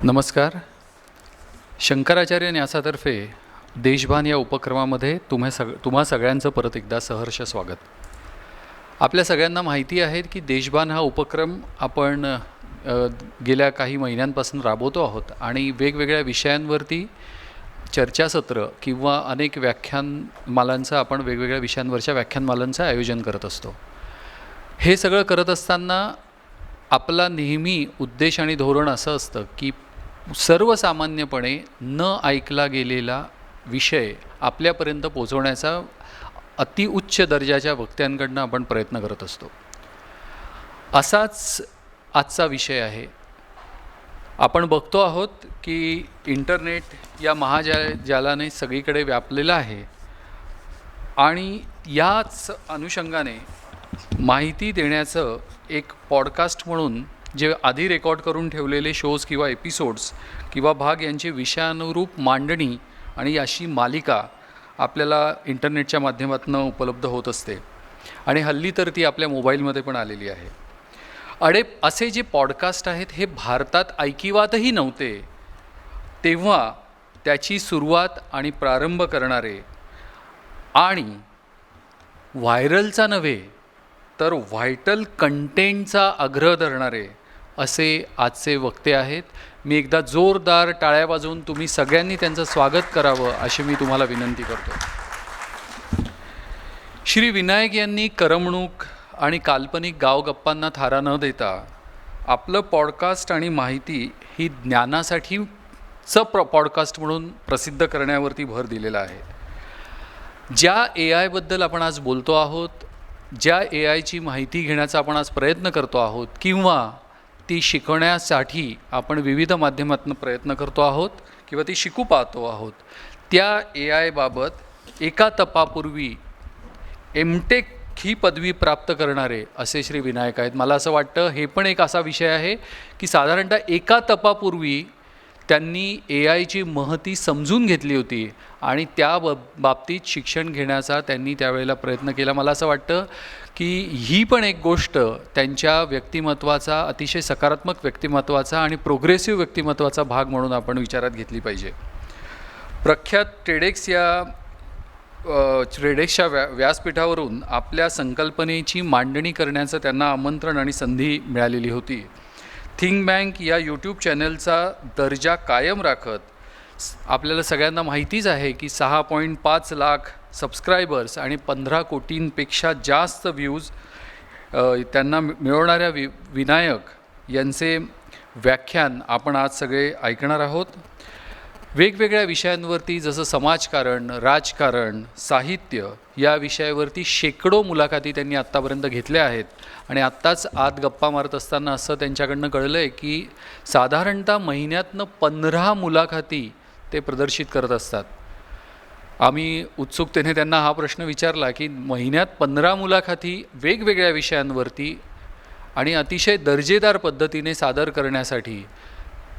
नमस्कार. शंकराचार्य न्यासातर्फे देशभान या उपक्रमामध्ये तुम्हा सगळ्यांचं परत एकदा सहर्ष स्वागत. आपल्या सगळ्यांना माहिती आहे की देशभान हा उपक्रम आपण गेल्या काही महिन्यांपासून राबवतो आहोत आणि वेगवेगळ्या विषयांवरती चर्चासत्र किंवा अनेक व्याख्यानमालांचं आपण वेगवेगळ्या विषयांवरच्या व्याख्यानमालांचं आयोजन करत असतो. हे सगळं करत असताना आपला नेहमी उद्देश आणि धोरण असं असतं की सर्वसामान्यपणे न ऐकला गेलेला विषय आपल्यापर्यंत पोचवण्याचा अतिउच्च दर्जाच्या वक्त्यांकडनं आपण प्रयत्न करत असतो. असाच आजचा विषय आहे. आपण बघतो आहोत की इंटरनेट या महाजालाने सगळीकडे व्यापलेला आहे आणि याच अनुषंगाने माहिती देण्याचं एक पॉडकास्ट म्हणून जे आधी रेकॉर्ड करून ठेवलेले शोज किंवा एपिसोड्स किंवा भाग यांची विषयानुरूप मांडणी आणि अशी मालिका आपल्याला इंटरनेटच्या माध्यमातून उपलब्ध होत असते आणि हल्ली तर ती आपल्या मोबाईलमध्ये पण आलेली आहे. असे जे पॉडकास्ट आहेत हे भारतात ऐकिवातही नव्हते तेव्हा त्याची सुरुवात आणि प्रारंभ करणारे आणि व्हायरलचा नव्हे तर व्हायटल कंटेंटचा आग्रह धरणारे असे आजचे वक्ते आहेत. मी एकदा जोरदार टाळ्या वाजवून तुम्ही सगळ्यांनी त्यांचं स्वागत करावं अशी मी तुम्हाला विनंती करतो. श्री विनायक यांनी करमणूक आणि काल्पनिक गावगप्पांना थारा न देता आपलं पॉडकास्ट आणि माहिती ही ज्ञानासाठीचं पॉडकास्ट म्हणून प्रसिद्ध करण्यावरती भर दिलेला आहे. ज्या AIबद्दल आपण आज बोलतो आहोत, ज्या AIची माहिती घेण्याचा आपण आज प्रयत्न करतो आहोत किंवा ती शिकवण्यासाठी आपण विविध माध्यमातून प्रयत्न करतो आहोत किंवा ती शिकू पाहतो आहोत, त्या AIबाबत एका तपापूर्वी MTech ही पदवी प्राप्त करणारे असे श्री विनायक आहेत. मला असं वाटतं हे पण एक असा विषय आहे की साधारणतः एका तपापूर्वी त्यांनी AIची महती समजून घेतली होती आणि त्या बाबतीत शिक्षण घेण्याचा त्यांनी त्यावेळेला प्रयत्न केला. मला असं वाटतं की ही पण एक गोष्ट त्यांच्या व्यक्तिमत्वाचा अतिशय सकारात्मक व्यक्तिमत्वाचा आणि प्रोग्रेसिव्ह व्यक्तिमत्वाचा भाग म्हणून आपण विचारात घेतली पाहिजे. प्रख्यात ट्रेडेक्सच्या व्यासपीठावरून आपल्या संकल्पनेची मांडणी करण्याचं त्यांना आमंत्रण आणि संधी मिळालेली होती. थिंक बँक या यूट्यूब चॅनलचा दर्जा कायम राखत आपल्याला सगळ्यांना माहितीच आहे की 6.5 लाख सबस्क्रायबर्स आणि 15 कोटींपेक्षा जास्त व्ह्यूज त्यांना मिळवणाऱ्या विनायक यांचे व्याख्यान आपण आज सगळे ऐकणार आहोत. वेगवेगळ्या विषयांवरती जसं समाजकारण, राजकारण, साहित्य या विषयावरती शेकडो मुलाखती त्यांनी आत्तापर्यंत घेतल्या आहेत आणि आत्ताच आत गप्पा मारत असताना असं त्यांच्याकडनं कळलं आहे की साधारणतः महिन्यातनं 15 मुलाखती ते प्रदर्शित करत असतात. आम्ही उत्सुकतेने त्यांना हा प्रश्न विचारला की महिन्यात 15 मुलाखती वेगवेगळ्या विषयांवरती आणि अतिशय दर्जेदार पद्धतीने सादर करण्यासाठी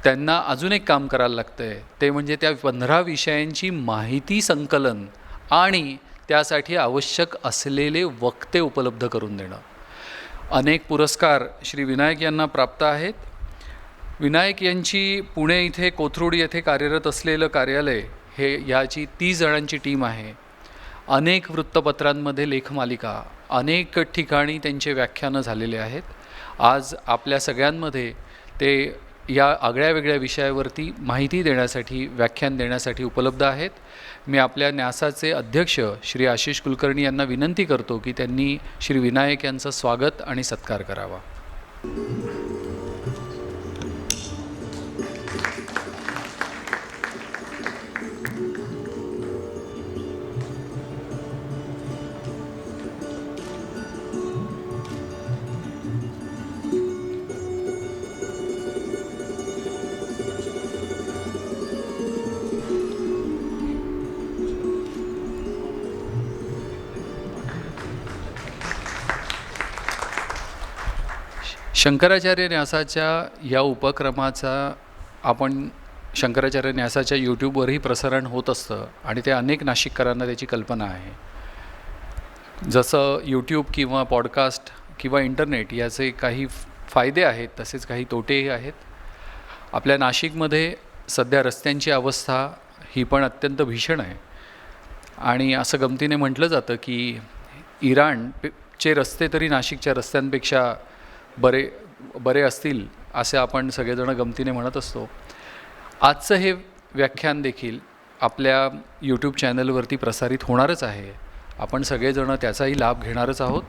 त्यांना अजून एक काम करायला लागतं आहे, ते म्हणजे त्या 15 विषयांची माहिती संकलन आणि त्यासाठी आवश्यक असलेले वक्ते उपलब्ध करून देणं. अनेक पुरस्कार श्री विनायक यांना प्राप्त आहेत. विनायक यांची पुणे इथे कोथरूड येथे कार्यरत असलेलं कार्यालय हे ह्याची 30 जणांची टीम आहे. अनेक वृत्तपत्रांमध्ये लेखमालिका, अनेक ठिकाणी त्यांचे व्याख्यानं झालेले आहेत. आज आपल्या सगळ्यांमध्ये ते या आगळ्या वेगळ्या विषयावरती माहिती देण्यासाठी, व्याख्यान देण्यासाठी उपलब्ध आहेत. मी आपल्या न्यासाचे अध्यक्ष श्री आशिष कुलकर्णी यांना विनंती करतो की त्यांनी श्री विनायक यांचं स्वागत आणि सत्कार करावा. शंकराचार्य न्यासाच्या या उपक्रमाचा आपण शंकराचार्य न्यासाच्या यूट्यूबवरही प्रसारण होत असतं आणि ते अनेक नाशिककरांना त्याची कल्पना आहे. जसं यूट्यूब किंवा पॉडकास्ट किंवा इंटरनेट याचे काही फायदे आहेत तसेच काही तोटेही आहेत. आपल्या नाशिकमध्ये सध्या रस्त्यांची अवस्था ही पण अत्यंत भीषण आहे आणि असं गमतीने म्हटलं जातं की इराणचे रस्ते तरी नाशिकच्या रस्त्यांपेक्षा बरे बरे असतील असे आपण सगळेजण गमतीने म्हणत असतो. आजचं हे व्याख्यान देखील आपल्या यूट्यूब चॅनलवरती प्रसारित होणारच आहे. आपण सगळेजण त्याचाही लाभ घेणारच आहोत.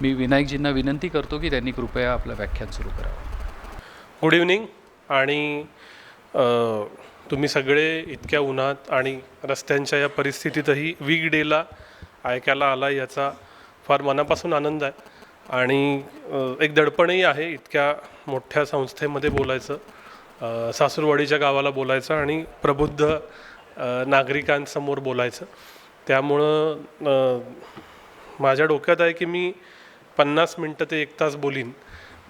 मी विनायकजींना विनंती करतो की त्यांनी कृपया आपलं व्याख्यान सुरू करावं. Good evening. आणि तुम्ही सगळे इतक्या उन्हात आणि रस्त्यांच्या या परिस्थितीतही वीक डेला ऐकायला आला याचा फार मनापासून आनंद आहे. आणि एक दडपणही आहे इतक्या मोठ्या संस्थेमध्ये बोलायचं, सासूरवाडीच्या गावाला बोलायचं आणि प्रबुद्ध नागरिकांसमोर बोलायचं. त्यामुळं माझ्या डोक्यात आहे की मी 50 मिनटं ते 1 तास बोलीन.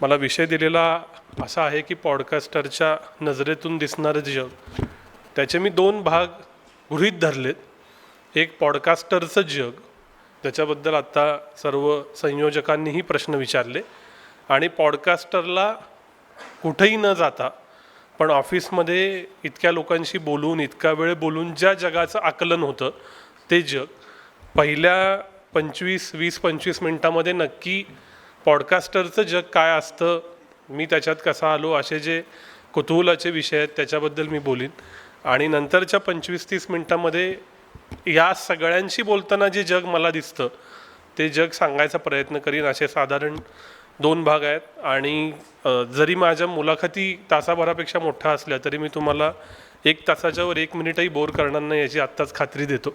मला विषय दिलेला असा आहे की पॉडकास्टरच्या नजरेतून दिसणारं जग, त्याचे मी 2 भाग गृहीत धरलेत. एक पॉडकास्टरचं जग, त्याच्याबद्दल आता सर्व संयोजकांनीही प्रश्न विचारले, आणि पॉडकास्टरला कुठेही न जाता पण ऑफिसमध्ये इतक्या लोकांशी बोलून इतका वेळ बोलून ज्या जगाचं आकलन होतं ते जग. पहिल्या 20-25 मिनटामध्ये नक्की पॉडकास्टरचं जग काय असतं, मी त्याच्यात कसा आलो, असे जे कुतूहलाचे विषय आहेत त्याच्याबद्दल मी बोलीन. आणि नंतरच्या 25-30 मिनटामध्ये या सगळ्यांशी बोलताना जे जग मला दिसतं ते जग सांगायचा प्रयत्न करीन. असे साधारण 2 भाग आहेत. आणि जरी माझ्या मुलाखती तासाभरापेक्षा मोठ्या असल्या तरी मी तुम्हाला 1 तासाच्या वर 1 मिनिटही बोर करणार नाही याची आत्ताच खात्री देतो.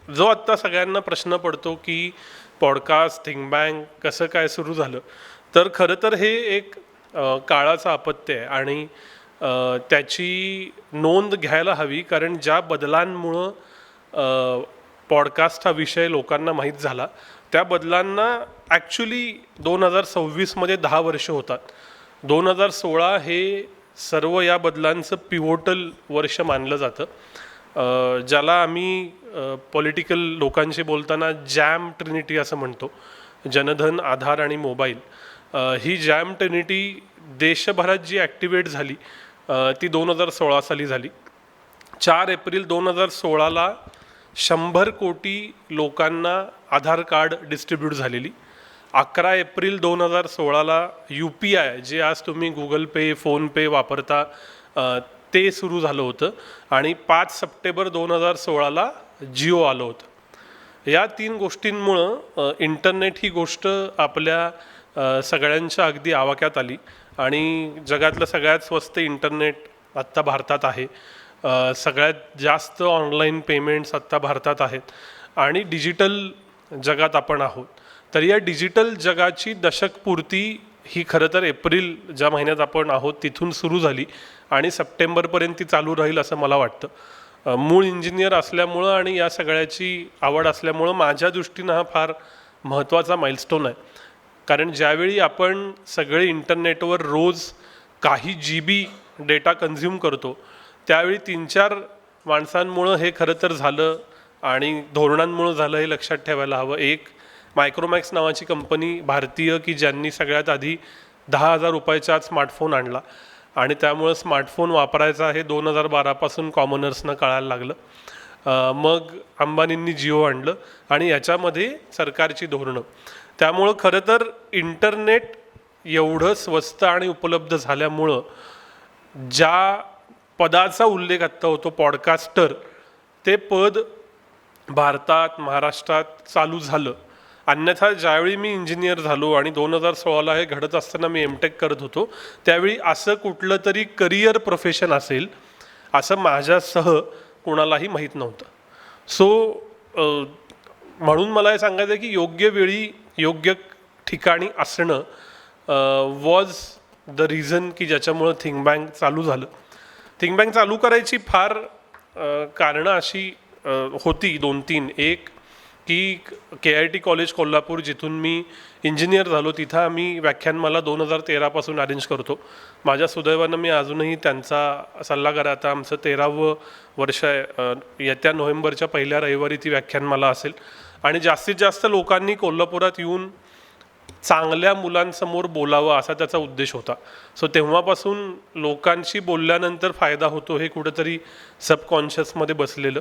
जो आत्ता सगळ्यांना प्रश्न पडतो की पॉडकास्ट थिंक बँक कसं काय सुरू झालं, तर खरं तर हे एक काळाचं अपत्य आहे आणि त्याची नोंद घ्यायला हवी. कारण ज्या बदलांमुळं पॉडकास्ट हा विषय लोकांना माहीत झाला त्या बदलांना ॲक्च्युली 2026मध्ये 10 वर्ष होतात. 2016 हे सर्व या बदलांचं पिव्होटल वर्ष मानलं जातं, ज्याला आम्ही पॉलिटिकल लोकांशी बोलताना जॅम ट्रिनिटी असं म्हणतो. जनधन, आधार आणि मोबाईल ही जॅम ट्रिनिटी देशभरात जी ॲक्टिवेट झाली ती 2016 साली झाली. 4 एप्रिल 2016ला 100 कोटी लोकांना आधार कार्ड डिस्ट्रीब्यूट झालेली. 11 एप्रिल 2016ला UPI, जे आज तुम्ही गुगल पे, फोनपे वापरता, ते सुरू झालं होतं. आणि 5 सप्टेंबर 2016ला जिओ आलं होतं. या 3 गोष्टींमुळं इंटरनेट ही गोष्ट आपल्या सगळ्यांच्या अगदी आवाक्यात आली आणि जगातलं सगळ्यात स्वस्त इंटरनेट आत्ता भारतात आहे. सगळ्यात जास्त ऑनलाईन पेमेंट्स आत्ता भारतात आहेत आणि डिजिटल जगात आपण आहोत. तर या डिजिटल जगाची दशकपूर्ती ही खरं तर एप्रिल ज्या महिन्यात आपण आहोत तिथून सुरू झाली आणि सप्टेंबरपर्यंत ती चालू राहील असं मला वाटतं. मूळ इंजिनियर असल्यामुळं आणि या सगळ्याची आवड असल्यामुळं माझ्या दृष्टीनं हा फार महत्त्वाचा माइलस्टोन आहे. कारण ज्यावेळी आपण सगळे इंटरनेटवर रोज काही GB डेटा कन्झ्युम करतो त्यावेळी 3-4 माणसांमुळं हे खरं तर झालं आणि धोरणांमुळं झालं हे लक्षात ठेवायला हवं. एक मायक्रोमॅक्स नावाची कंपनी भारतीय की ज्यांनी सगळ्यात आधी 10,000 रुपयाचा आज स्मार्टफोन आणला आणि त्यामुळं स्मार्टफोन वापरायचा हे 2012 पासून कॉमनर्सना कळायला लागलं. मग अंबानींनी जिओ आणलं आणि याच्यामध्ये सरकारची धोरणं. त्यामुळं खरं तर इंटरनेट एवढं स्वस्त आणि उपलब्ध झाल्यामुळं ज्या पदाचा उल्लेख आत्ता होतो पॉडकास्टर, ते पद भारतात, महाराष्ट्रात चालू झालं. अन्यथा ज्यावेळी मी इंजिनियर झालो आणि 2016ला हे घडत असताना मी MTech करत होतो त्यावेळी असं कुठलं तरी करिअर प्रोफेशन असेल असं माझ्यासह कोणालाही माहीत नव्हतं. म्हणून मला हे सांगायचं आहे की योग्य वेळी योग्य ठिकाणी असणं वॉज द रिझन की ज्याच्यामुळं थिंक बँक चालू झालं. थिंक बँक चालू करायची फार कारणं अशी होती 2-3. एक की KIT कॉलेज कोल्हापूर जिथून मी इंजिनियर झालो तिथं आम्ही व्याख्यानमाला 2013 पासून अरेंज करतो. माझ्या सुदैवानं मी अजूनही त्यांचा सल्लागार. आता आमचं 13वं वर्ष आहे. येत्या नोव्हेंबरच्या पहिल्या रविवारी ती व्याख्यानमाला असेल आणि जास्तीत जास्त लोकांनी कोल्हापुरात येऊन चांगल्या मुलांसमोर बोलावं असा त्याचा उद्देश होता. सो तेव्हापासून लोकांशी बोलल्यानंतर फायदा होतो हे कुठंतरी सबकॉन्शियसमध्ये बसलेलं.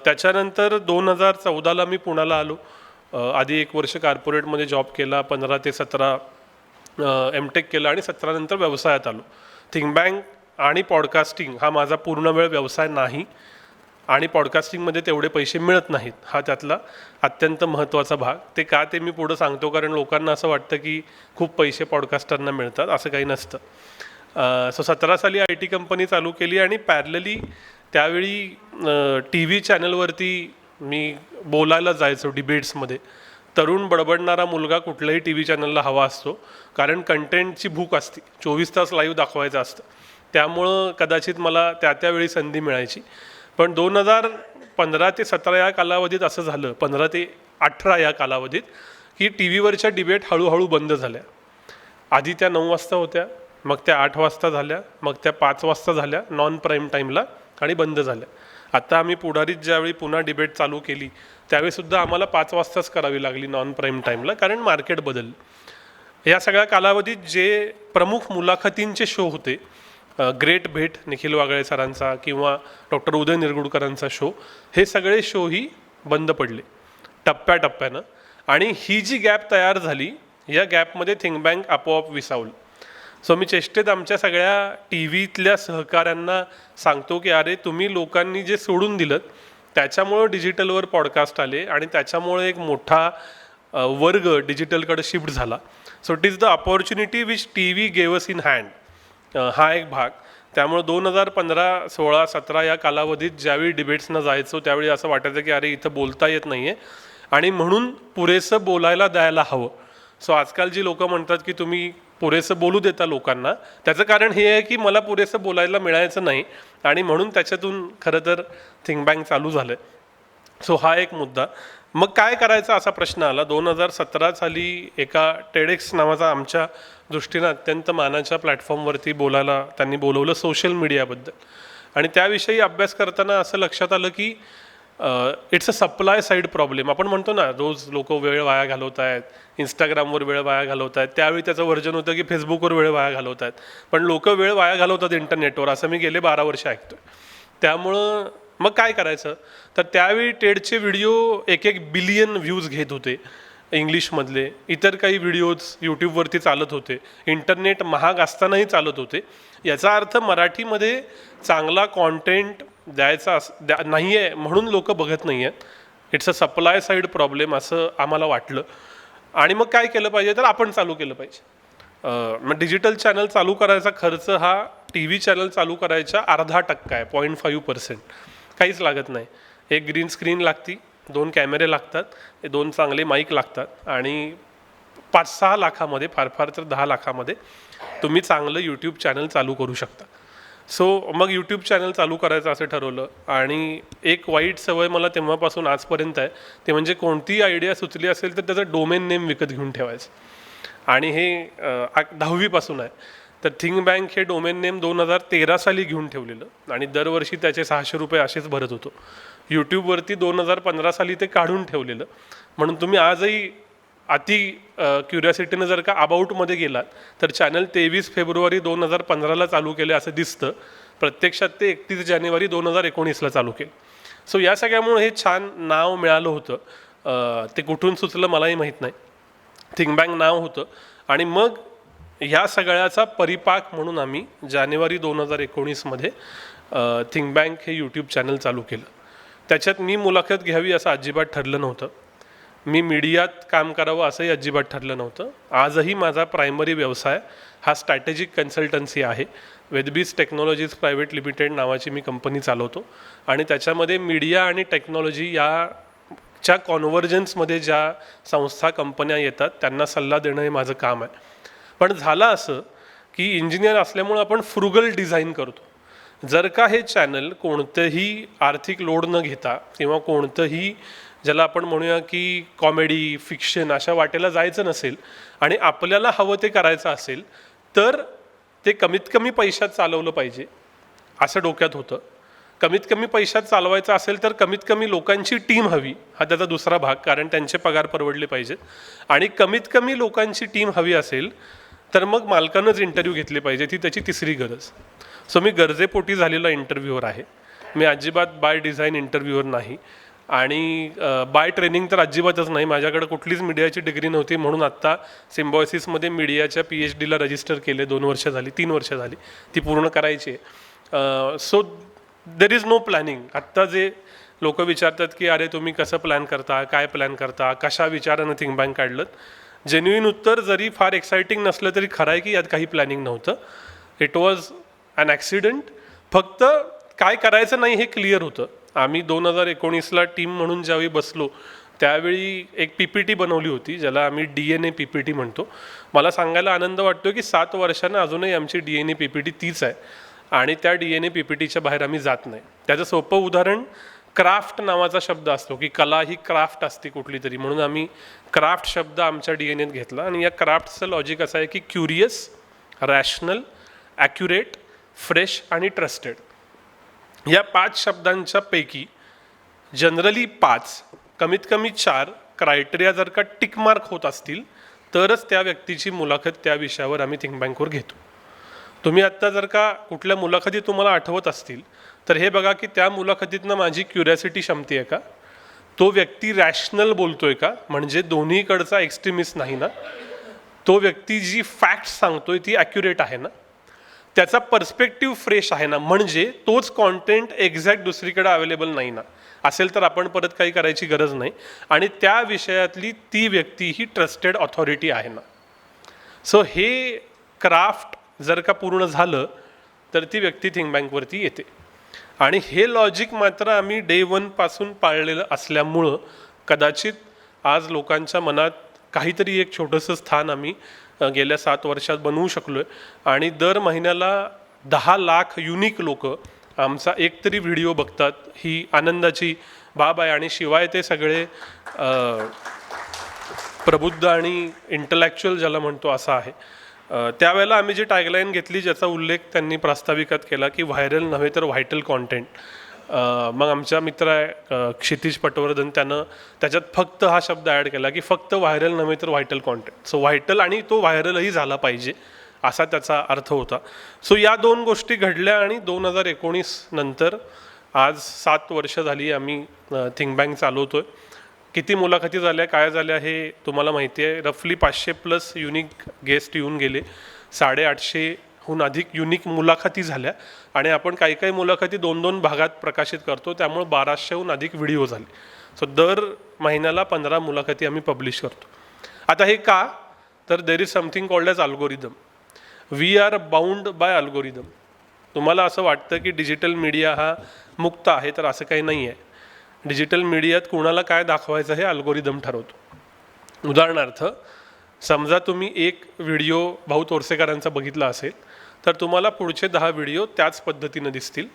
त्याच्यानंतर 2014ला मी पुण्याला आलो. आधी 1 वर्ष कॉर्पोरेटमध्ये जॉब केला, 15 ते 17 एमटेक केलं आणि 17 नंतर व्यवसायात आलो. थिंक बँक आणि पॉडकास्टिंग हा माझा पूर्ण वेळ व्यवसाय नाही आणि पॉडकास्टिंगमध्ये तेवढे पैसे मिळत नाहीत, हा त्यातला अत्यंत महत्त्वाचा भाग. ते का ते मी पुढं सांगतो, कारण लोकांना असं वाटतं की खूप पैसे पॉडकास्टरना मिळतात, असं काही नसतं. सो 17 साली IT कंपनी चालू केली आणि पॅरलली त्यावेळी TV चॅनलवरती मी बोलायला जायचो डिबेट्समध्ये. तरुण बडबडणारा मुलगा कुठल्याही TV चॅनलला हवा असतो, कारण कंटेंटची भूक असते, 24 तास लाईव्ह दाखवायचं असतं. त्यामुळं कदाचित मला त्यावेळी संधी मिळायची. पण 2015 ते 17 या कालावधीत असं झालं, 15 ते 18 या कालावधीत, की TV वरच्या डिबेट हळूहळू बंद झाल्या. आधी त्या 9 वाजता होत्या, मग त्या 8 वाजता झाल्या, मग त्या 5 वाजता झाल्या नॉन प्राईम टाईमला आणि बंद झाल्या. आता आम्ही पुढारीत ज्यावेळी पुन्हा डिबेट चालू केली त्यावेळीसुद्धा आम्हाला 5 वाजताच करावी लागली नॉन प्राईम टाईमला, कारण मार्केट बदललं. या सगळ्या कालावधीत जे प्रमुख मुलाखतींचे शो होते, ग्रेट भेट निखिल वागळे सरांचा किंवा डॉक्टर उदय निरगुडकरांचा शो, हे सगळे शोही बंद पडले टप्प्याटप्प्यानं. आणि ही जी गॅप तयार झाली, या गॅपमध्ये थिंक बँक आपोआप विसावलं. सो मी चेष्टेत आमच्या सगळ्या TVतल्या सहकाऱ्यांना सांगतो की अरे, तुम्ही लोकांनी जे सोडून दिलं त्याच्यामुळं डिजिटलवर पॉडकास्ट आले आणि त्याच्यामुळे एक मोठा वर्ग डिजिटलकडे शिफ्ट झाला. So it is the opportunity which TV gave us in hand, हा एक भाग. त्यामुळं 2015, 16, 17 या कालावधीत ज्यावेळी डिबेट्सनं जायचो त्यावेळी असं वाटायचं की अरे, इथं बोलता येत नाही आहे आणि म्हणून पुरेसं बोलायला द्यायला हवं. सो आजकाल जी लोकं म्हणतात की तुम्ही पुरेसं बोलू देता लोकांना, त्याचं कारण हे आहे की मला पुरेसं बोलायला मिळायचं नाही आणि म्हणून त्याच्यातून खरं तर थिंक बँक चालू झालं. सो हा एक मुद्दा. मग काय करायचा असा प्रश्न आला. 2017 साली एका टेडेक्स नावाचा आमच्या दृष्टीनं अत्यंत मानाच्या प्लॅटफॉर्मवरती बोलायला त्यांनी बोलवलं सोशल मीडियाबद्दल. आणि त्याविषयी अभ्यास करताना असं लक्षात आलं की it's a supply side problem. आपण म्हणतो ना, रोज लोक वेळ वाया घालवत आहेत, इंस्टाग्रामवर वेळ वाया घालवत आहेत. त्यावेळी त्याचं वर्जन होतं की फेसबुकवर वेळ वाया घालवत आहेत. पण लोक वेळ वाया घालवतात इंटरनेटवर, असं मी गेले 12 वर्ष ऐकतोय. त्यामुळं मग काय करायचं, तर त्यावेळी टेडचे व्हिडिओ 1 बिलियन व्ह्यूज घेत होते इंग्लिशमधले. इतर काही व्हिडिओज यूट्यूबवरती चालत होते, इंटरनेट महाग असतानाही चालत होते. याचा अर्थ मराठीमध्ये चांगला कॉन्टेंट द्यायचा नाही आहे म्हणून लोक बघत नाही आहेत. It's a supply side problem असं आम्हाला वाटलं. आणि मग काय केलं पाहिजे, तर आपण चालू केलं पाहिजे. मग डिजिटल चॅनल चालू करायचा खर्च हा TV चॅनल चालू करायच्या 0.5% आहे, 0.5%. काहीच लागत नाही. एक ग्रीन स्क्रीन लागती, 2 कॅमेरे लागतात, 2 चांगले माईक लागतात आणि 5-6 लाखामध्ये, फार फार तर 10 लाखामध्ये तुम्ही चांगलं यूट्यूब चॅनल चालू करू शकता. सो मग यूट्यूब चॅनल चालू करायचं असं ठरवलं. आणि एक वाईट सवय मला तेव्हापासून आजपर्यंत आहे, ते म्हणजे कोणतीही आयडिया सुचली असेल तर त्याचं डोमेन नेम विकत घेऊन ठेवायचं. आणि हे 10वीपासून आहे. तर थिंक बँक हे डोमेन नेम 2013 साली घेऊन ठेवलेलं आणि दरवर्षी त्याचे ₹600 असेच भरत होतो. यूट्यूबवरती 2015 साली ते काढून ठेवलेलं. म्हणून तुम्ही आजही अति क्युरियोसिटीनं जर का अबाउटमध्ये गेलात तर चॅनल 23 फेब्रुवारी 2015ला चालू केले असं दिसतं. प्रत्यक्षात ते 31 जानेवारी 2019ला चालू केलं. सो या सगळ्यामुळे हे छान नाव मिळालं होतं. ते कुठून सुचलं मलाही माहीत नाही. थिंक बँक नाव होतं. आणि मग ह्या सगळ्याचा परिपाक म्हणून आम्ही जानेवारी 2019मध्ये थिंक बँक हे यूट्यूब चॅनल चालू केलं. त्याच्यात मी मुलाखत घ्यावी असं अजिबात ठरलं नव्हतं. मी मीडियात काम करावं असंही अजिबात ठरलं नव्हतं. आजही माझा प्रायमरी व्यवसाय हा स्ट्रॅटेजिक कन्सल्टन्सी आहे. वेदबीज टेक्नॉलॉजीज प्रायव्हेट लिमिटेड नावाची मी कंपनी चालवतो आणि त्याच्यामध्ये मीडिया आणि टेक्नॉलॉजी याच्या कॉन्व्हर्जन्समध्ये ज्या संस्था कंपन्या येतात त्यांना सल्ला देणं हे माझं काम आहे. पण झालं असं की इंजिनियर असल्यामुळं आपण फ्रुगल डिझाईन करतो. जर का हे चॅनल कोणतंही आर्थिक लोड न घेता किंवा कोणतंही ज्याला आपण म्हणूया की कॉमेडी, फिक्शन अशा वाटेला जायचं नसेल आणि आपल्याला हवं ते करायचं असेल तर ते कमीत कमी पैशात चालवलं पाहिजे असं डोक्यात होतं. कमीत कमी पैशात चालवायचं असेल तर कमीत कमी लोकांची टीम हवी, हा त्याचा दुसरा भाग, कारण त्यांचे पगार परवडले पाहिजेत. आणि कमीत कमी लोकांची टीम हवी असेल तर मग मालकानंच इंटरव्ह्यू घेतले पाहिजे, ती त्याची तिसरी गरज. सो मी गरजेपोटी झालेला इंटरव्ह्यूवर आहे, मी अजिबात बाय डिझाईन इंटरव्ह्यूवर नाही. आणि बाय ट्रेनिंग तर अजिबातच नाही. माझ्याकडे कुठलीच मीडियाची डिग्री नव्हती, म्हणून आत्ता सिम्बॉयसिसमध्ये मीडियाच्या PhDला रजिस्टर केले. 2 वर्ष झाली, 3 वर्ष झाली, ती पूर्ण करायची आहे. So there is no planning. आत्ता जे लोक विचारतात की अरे तुम्ही कसं प्लॅन करता, काय प्लॅन करता, कशा विचारानं थिंक बँक काढलं, जेन्युइन उत्तर जरी फार एक्साइटिंग नसलं तरी खरं आहे की यात काही प्लॅनिंग नव्हतं. It was an accident. फक्त काय करायचं नाही हे क्लिअर होतं. आम्ही 2019ला टीम म्हणून ज्यावेळी बसलो त्यावेळी एक PPT बनवली होती, ज्याला आम्ही DNA PPT म्हणतो. मला सांगायला आनंद वाटतो की 7 वर्षांना अजूनही आमची DNA PPT तीच आहे आणि त्या DNA PPTच्या बाहेर आम्ही जात नाही. त्याचं सोपं उदाहरण क्राफ्ट नावाचा शब्द असतो की कला ही क्राफ्ट असते कुठली तरी, म्हणून आम्ही क्राफ्ट शब्द आमच्या DNAत घेतला. आणि या क्राफ्टचं लॉजिक असं आहे की क्युरियस, रॅशनल, ॲक्युरेट, फ्रेश आणि ट्रस्टेड. या 5 शब्दांच्या पैकी जनरली 5, कमीत कमी 4 क्रायटेरिया जर का टिक मार्क होत असतील तरच त्या व्यक्तीची मुलाखत त्या विषयावर आम्ही थिंक बँकवर घेतो. तुम्ही आत्ता जर का कुठल्या मुलाखती तुम्हाला आठवत असतील तर हे बघा की त्या मुलाखतीतनं माझी क्युरियासिटी क्षमती आहे का, तो व्यक्ती रॅशनल बोलतोय का, म्हणजे दोन्हीकडचा एक्स्ट्रीमिस्ट नाही ना, तो व्यक्ती जी फॅक्ट्स सांगतोय ती ॲक्युरेट आहे ना, त्याचा पर्स्पेक्टिव्ह फ्रेश आहे ना, म्हणजे तोच कॉन्टेंट एक्झॅक्ट दुसरीकडे अवेलेबल नाही ना, असेल तर आपण परत काही करायची गरज नाही, आणि त्या विषयातली ती व्यक्ती ही ट्रस्टेड ऑथॉरिटी आहे ना. सो हे क्राफ्ट जर का पूर्ण झालं तर ती व्यक्ती थिंक बँकवरती येते. आणि हे लॉजिक मात्र आम्ही डे 1 पासून पाळलेलं असल्यामुळं कदाचित आज लोकांच्या मनात काहीतरी एक छोटंसं स्थान आम्ही गेल्या 7 वर्षात बनवू शकलो आहे. आणि दर महिन्याला 10 लाख युनिक लोक आमचा एकतरी व्हिडिओ बघतात, ही आनंदाची बाब आहे. आणि शिवाय ते सगळे प्रबुद्ध आणि इंटलेक्च्युअल ज्याला म्हणतो असं आहे. त्यावेळेला आम्ही जी टॅगलाईन घेतली ज्याचा उल्लेख त्यांनी प्रास्ताविकात केला की व्हायरल नव्हे तर व्हायटल कॉन्टेंट. मग आमच्या मित्र आहे क्षितिज पटवर्धन, त्यानं त्याच्यात फक्त हा शब्द ॲड केला की फक्त व्हायरल नव्हे तर व्हायटल कॉन्टेंट. सो व्हायटल आणि तो व्हायरलही झाला पाहिजे असा त्याचा अर्थ होता. सो या 2 गोष्टी घडल्या आणि 2019 नंतर आज 7 वर्ष झाली आम्ही थिंक बँक चालवतो आहे. किती मुलाखती झाल्या, काय झाल्या हे तुम्हाला माहिती आहे. रफली 500+ युनिक गेस्ट येऊन गेले, 850हून अधिक युनिक मुलाखती झाल्या, आणि आपण काही काही मुलाखती 2-2 भागात प्रकाशित करतो, त्यामुळे 1200हून अधिक व्हिडिओ झाले. सो दर महिन्याला 15 मुलाखती आम्ही पब्लिश करतो. आता हे का, तर there is something called as algorithm. We are bound by algorithm. तुम्हाला असं वाटतं की डिजिटल मीडिया हा मुक्त आहे, तर असं काही नाही आहे. डिजिटल मीडियात कुणाला काय दाखवायचं हे अल्गोरिदम ठरवतो. उदाहरणार्थ समजा तुम्ही एक व्हिडिओ भाऊ तोरसेकरांचा बघितला असेल तर तुम्हाला पुढचे 10 व्हिडिओ त्याच पद्धतीनं दिसतील.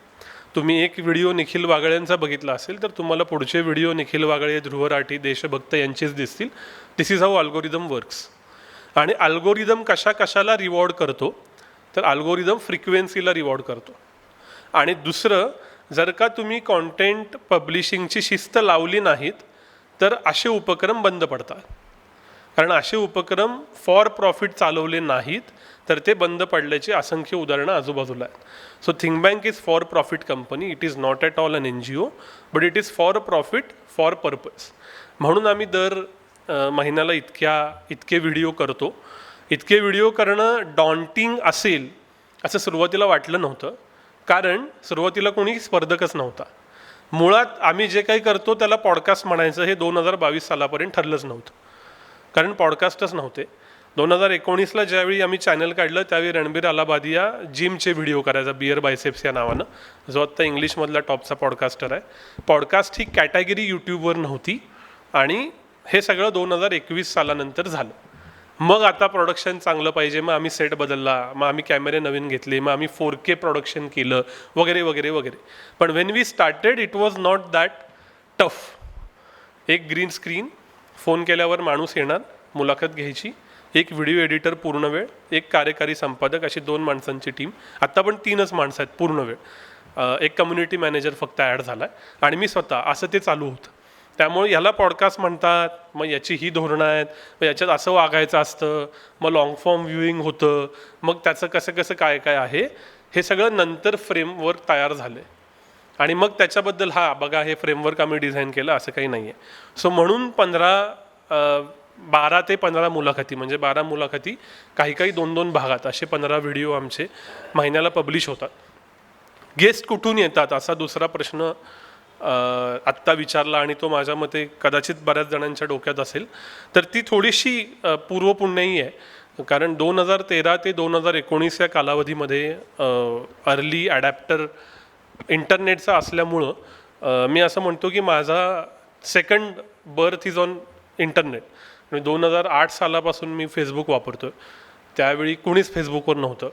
तुम्ही एक व्हिडिओ निखिल वागळेंचा बघितला असेल तर तुम्हाला पुढचे व्हिडिओ निखिल वागळे, ध्रुव राठी, देशभक्त यांचेच दिसतील. दिस इज हाऊ अल्गोरिदम वर्क्स. आणि अल्गोरिदम कशाला रिवॉर्ड करतो, तर अल्गोरिदम फ्रिक्वेन्सीला रिवॉर्ड करतो. आणि दुसरं, जर का तुम्ही कॉन्टेंट पब्लिशिंगची शिस्त लावली नाहीत तर असे उपक्रम बंद पडतात. कारण असे उपक्रम फॉर प्रॉफिट चालवले नाहीत तर ते बंद पडल्याची असंख्य उदाहरणं आजूबाजूला आहेत. So Think Bank is for profit company. It is not at all an NGO, but it is for profit for purpose. म्हणून आम्ही दर महिन्याला इतके व्हिडिओ करतो. इतके व्हिडिओ करणं डॉन्टिंग असेल असं सुरुवातीला वाटलं नव्हतं, कारण सुरुवातीला कोणी स्पर्धकच नव्हता. मुळात आम्ही जे काही करतो त्याला पॉडकास्ट म्हणायचं हे 2022 सालापर्यंत ठरलंच नव्हतं, कारण पॉडकास्टच नव्हते. 2019ला ज्यावेळी आम्ही चॅनल काढलं त्यावेळी रणबीर अलाबादिया जिमचे व्हिडिओ करायचा, बिअर बायसेप्स या नावानं, जो आत्ता इंग्लिशमधला टॉपचा पॉडकास्टर आहे. पॉडकास्ट ही कॅटेगरी यूट्यूबवर नव्हती, आणि हे सगळं 2021 सालानंतर झालं. मग आता प्रोडक्शन चांगलं पाहिजे, मग आम्ही सेट बदलला, मग आम्ही कॅमेरे नवीन घेतले, मग आम्ही 4K प्रोडक्शन केलं वगैरे वगैरे वगैरे. पण when we started it was not that tough. एक ग्रीन स्क्रीन, फोन केल्यावर माणूस येणार, मुलाखत घ्यायची, एक व्हिडिओ एडिटर पूर्ण वेळ, एक कार्यकारी संपादक, अशी 2 माणसांची टीम. आत्ता पण 3च माणसं आहेत पूर्ण वेळ. एक कम्युनिटी मॅनेजर फक्त ॲड झाला आहे आणि मी स्वतः, असं ते चालू होतं. त्यामुळे याला पॉडकास्ट म्हणतात, मग याची ही धोरणं आहेत, मग याच्यात असं वागायचं असतं, मग लाँग फॉर्म व्ह्यूइंग होतं, मग त्याचं कसं कसं काय काय आहे, हे सगळं नंतर फ्रेमवर्क तयार झालं आहे. आणि मग त्याच्याबद्दल बघा हे फ्रेमवर्क आम्ही डिझाईन केलं असं काही नाही आहे. सो म्हणून 12 ते 15 मुलाखती, म्हणजे 12 मुलाखती, काही काही 2-2 भागात असे 15 व्हिडिओ आमचे महिन्याला पब्लिश होतात. गेस्ट कुठून येतात असा दुसरा प्रश्न आत्ता विचारला आणि तो माझ्या मते कदाचित बऱ्याच जणांच्या डोक्यात असेल. तर ती थोडीशी पूर्वपुण्याई आहे, कारण 2013 ते 2019 या कालावधीमध्ये अर्ली ॲडॅप्टर इंटरनेटचा असल्यामुळं मी असं म्हणतो की माझा second birth is on internet. 2008 सालापासून मी फेसबुक वापरतो. त्यावेळी कुणीच फेसबुकवर नव्हतं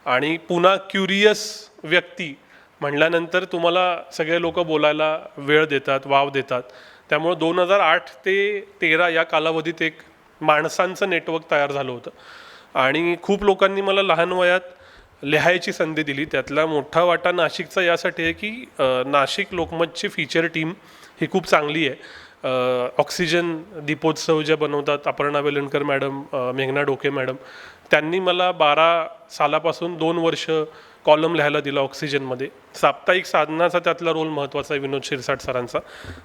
आणि पुन्हा क्युरियस व्यक्ती म्हटल्यानंतर तुम्हाला सगळे लोक बोलायला वेळ देतात, वाव देतात. त्यामुळं 2008 ते 13 या कालावधीत एक माणसांचं नेटवर्क तयार झालं होतं आणि खूप लोकांनी मला लहान वयात लिहायची संधी दिली. त्यातला मोठा वाटा नाशिकचा यासाठी आहे की नाशिक लोकमतची फीचर टीम ही खूप चांगली आहे. ऑक्सिजन दीपोत्सव ज्या बनवतात अपर्णा वेलणकर मॅडम, मेघना डोके मॅडम, त्यांनी मला 12 सालापासून 2 वर्ष कॉलम लिहायला दिला ऑक्सिजनमध्ये. साप्ताहिक साधनाचा त्यातला रोल महत्त्वाचा आहे विनोद शिरसाट सरांचा.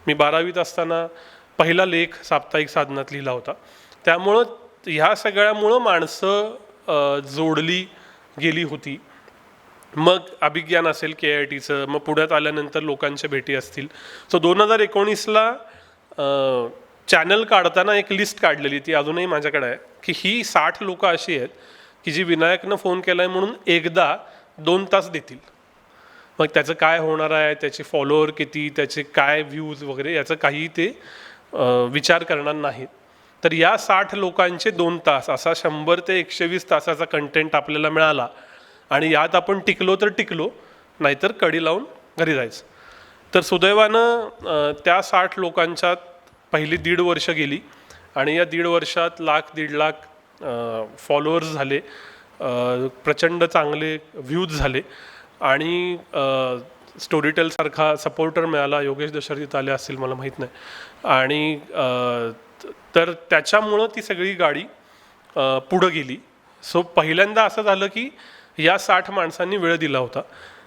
मी 12वीत असताना पहिला लेख साप्ताहिक साधनात लिहिला होता. त्यामुळं ह्या सगळ्यामुळं माणसं जोडली गेली होती. मग अभिज्ञान असेल KITचं, मग पुण्यात आल्यानंतर लोकांच्या भेटी असतील. सो 2019ला चॅनल काढताना एक लिस्ट काढलेली, ती अजूनही माझ्याकडे आहे, की ही 60 लोकं अशी आहेत की जी विनायकनं फोन केला आहे म्हणून एकदा 2 तास देतील. मग त्याचं काय होणार आहे, त्याचे फॉलोअर किती, त्याचे काय व्ह्यूज वगैरे, याचं काही ते विचार करणार नाहीत. तर या 60 लोकांचे 2 तास असा 100 ते 120 तासाचा कंटेंट आपल्याला मिळाला आणि यात आपण टिकलो तर टिकलो, नाहीतर कडी लावून घरी जायचं. तर सुदैवानं त्या 60 लोकांच्यात पहिली 1.5 वर्ष गेली आणि या 1.5 वर्षात 1-1.5 लाख फॉलोअर्स झाले, प्रचंड चांगले व्ह्यूज झाले आणि स्टोरीटेलसारखा सपोर्टर मिळाला. योगेश दशरथित आले असतील, मला माहीत नाही. आणि तर त्याच्यामुळं ती सगळी गाडी पुढं गेली. सो पहिल्यांदा असं झालं की या 60 माणसांनी वेळ दिला होता.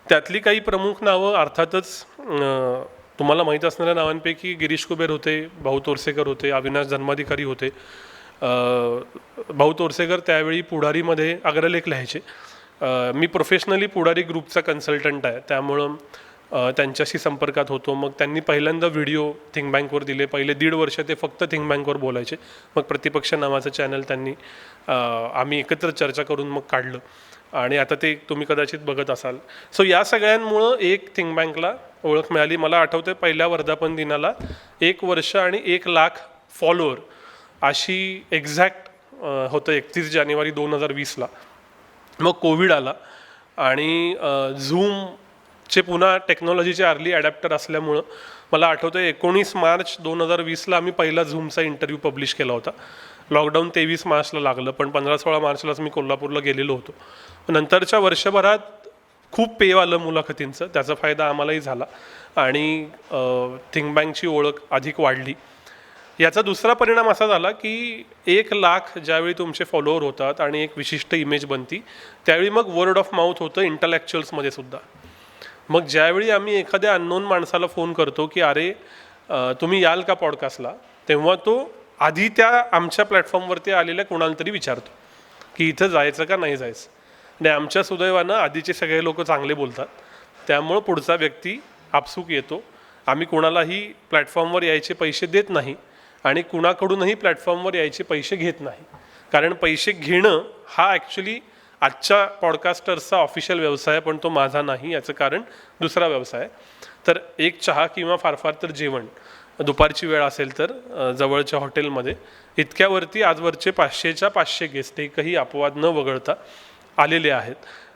त्यातली काही प्रमुख नावं अर्थातच तुम्हाला माहीत असणाऱ्या नावांपैकी गिरीश कुबेर होते, भाऊ तोरसेकर होते, अविनाश धर्माधिकारी होते. भाऊ तोरसेकर त्यावेळी पुढारीमध्ये अग्रलेख लिहायचे. मी प्रोफेशनली पुढारी ग्रुपचा कन्सल्टंट आहे, त्यामुळं त्यांच्याशी संपर्कात होतो. मग त्यांनी पहिल्यांदा व्हिडिओ थिंक बँकवर दिले. पहिले 1.5 वर्ष ते फक्त थिंक बँकवर बोलायचे. मग प्रतिपक्ष नावाचं चॅनल त्यांनी आम्ही एकत्र चर्चा करून मग काढलं आणि आता ते तुम्ही कदाचित बघत असाल. सो या सगळ्यांमुळं एक थिंक बँकला ओळख मिळाली. मला आठवतं पहिल्या वर्धापन दिनाला 1 वर्ष आणि 1 लाख फॉलोअर अशी एक्झॅक्ट होतं 31 जानेवारी 2020ला. मग कोविड आला आणि झूमचे पुन्हा टेक्नॉलॉजीचे अर्ली ॲडॅप्टर असल्यामुळं मला आठवतं 19 मार्च 2020ला आम्ही पहिला झूमचा इंटरव्ह्यू पब्लिश केला होता. लॉकडाऊन 23 मार्चला लागलं, पण 15-16 मार्चलाच मी कोल्हापूरला गेलेलो होतो. नंतरच्या वर्षभरात खूप पेव आलं मुलाखतींचं, त्याचा फायदा आम्हालाही झाला आणि थिंक बँकची ओळख अधिक वाढली. याचा दुसरा परिणाम असा झाला की 1 लाख ज्यावेळी तुमचे फॉलोअर होतात आणि एक विशिष्ट इमेज बनती, त्यावेळी मग वर्ड ऑफ माउथ होतं इंटलेक्च्युअल्समध्ये सुद्धा. मग ज्यावेळी आम्ही एखाद्या अननोन माणसाला फोन करतो की अरे तुम्ही याल का पॉडकास्टला, तेव्हा तो आधी त्या आमच्या प्लॅटफॉर्मवरती आलेल्या कोणाला तरी विचारतो की इथं जायचं का नाही जायचं. आणि आमच्या सुदैवानं आधीचे सगळे लोक चांगले बोलतात, त्यामुळं पुढचा व्यक्ती आपसूक येतो. आम्ही कोणालाही प्लॅटफॉर्मवर यायचे पैसे देत नाही आणि कुणाकडूनही प्लॅटफॉर्मवर यायचे पैसे घेत नाही, कारण पैसे घेणं हा ॲक्च्युली आजच्या पॉडकास्टर्सचा ऑफिशियल व्यवसाय, पण तो माझा नाही. याचं कारण दुसरा व्यवसाय. तर एक चहा किंवा फार फार तर जेवण दुपारची वेळ असेल तर जवळच्या हॉटेलमध्ये, इतक्यावरती आजवरचे 500च्या 500 गेस्ट एकही अपवाद न वगळता आलेले आहेत.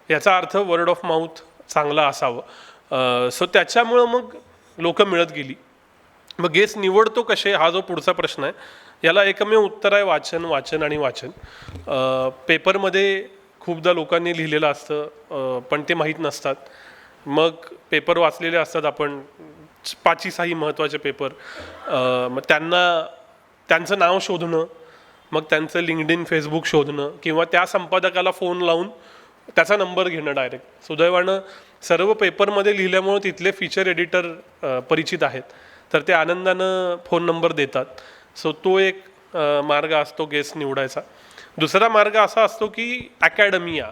याचा अर्थ वर्ड ऑफ माउथ चांगला असावं. सो त्याच्यामुळं मग लोकं मिळत गेली. मग गेस्ट निवडतो कसे, हा जो पुढचा प्रश्न आहे, याला एकमेव उत्तर आहे वाचन, वाचन आणि वाचन. पेपरमध्ये खूपदा लोकांनी लिहिलेलं असतं पण ते माहीत नसतात. मग पेपर वाचलेले असतात आपण, 5-6 महत्त्वाचे पेपर, मग त्यांचं नाव शोधणं, मग त्यांचं लिंक्डइन फेसबुक शोधणं किंवा त्या संपादकाला फोन लावून त्याचा नंबर घेणं डायरेक्ट. सुदैवानं सर्व पेपरमध्ये लिहिल्यामुळं तिथले फीचर एडिटर परिचित आहेत, तर ते आनंदानं फोन नंबर देतात. सो तो एक मार्ग असतो गेस्ट निवडायचा. दुसरा मार्ग असा असतो की अकॅडमिया,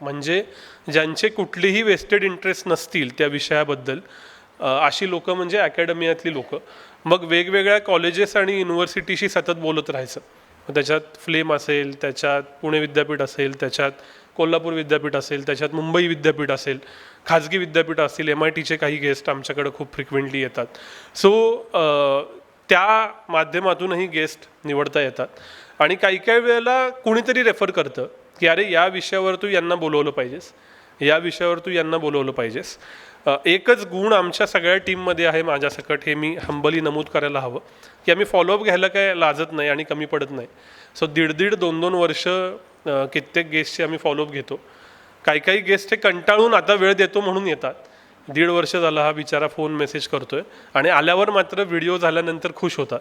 म्हणजे ज्यांचे कुठलेही वेस्टेड इंटरेस्ट नसतील त्या विषयाबद्दल, अशी लोकं म्हणजे अकॅडमियातली लोकं. मग वेगवेगळ्या कॉलेजेस आणि युनिव्हर्सिटीशी सतत बोलत राहायचं. त्याच्यात फ्लेम असेल, त्याच्यात पुणे विद्यापीठ असेल, त्याच्यात कोल्हापूर विद्यापीठ असेल, त्याच्यात मुंबई विद्यापीठ असेल, खाजगी विद्यापीठ असतील, MITचे काही गेस्ट आमच्याकडे खूप फ्रिक्वेंटली येतात. सो त्या माध्यमातूनही गेस्ट निवडता येतात. आणि काही वेळेला कुणीतरी रेफर करतं की अरे या विषयावर तू यांना बोलवलं पाहिजेस, या विषयावर तू यांना बोलवलं पाहिजेस. एकच गुण आमच्या सगळ्या टीममध्ये आहे माझ्यासकट, हे मी हंबली नमूद करायला हवं, की आम्ही फॉलोअप घ्यायला काय लाजत नाही आणि कमी पडत नाही. सो 1.5-2 वर्ष कित्येक गेस्टचे आम्ही फॉलोअप घेतो. काही गेस्ट हे कंटाळून आता वेळ देतो म्हणून येतात. 1.5 वर्ष झाला हा बिचारा फोन मेसेज करतोय आणि आल्यावर मात्र व्हिडिओ झाल्यानंतर खुश होतात.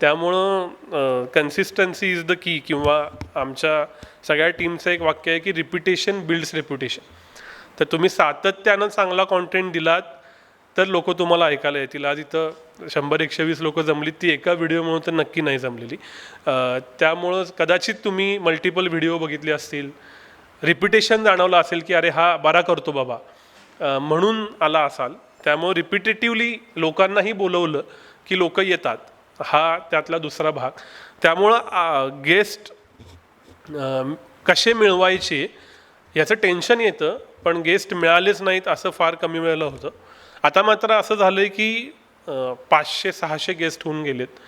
त्यामुळं कन्सिस्टन्सी इज द की, किंवा आमच्या सगळ्या टीमचं एक वाक्य आहे की रिपिटेशन बिल्ड्स रेप्युटेशन. तर तुम्ही सातत्यानं चांगला कॉन्टेंट दिलात तर लोक तुम्हाला ऐकायला येतील. आज इथं 100-120 लोक जमलीत, ती एका व्हिडिओमुळे तर नक्की नाही जमलेली. त्यामुळं कदाचित तुम्ही मल्टिपल व्हिडिओ बघितले असतील, रिपिटेशन जाणवलं असेल की अरे हा बरा करतो बाबा, म्हणून आला असाल. त्यामुळं रिपिटेटिव्हली लोकांनाही बोलवलं की लोक येतात, हा त्यातला दुसरा भाग. त्यामुळं गेस्ट कसे मिळवायचे याचं टेन्शन येतं, पण गेस्ट मिळालेच नाहीत असं फार कमी वेळेला होतं. आता मात्र असं झालं आहे की 500-600 गेस्ट होऊन गेलेत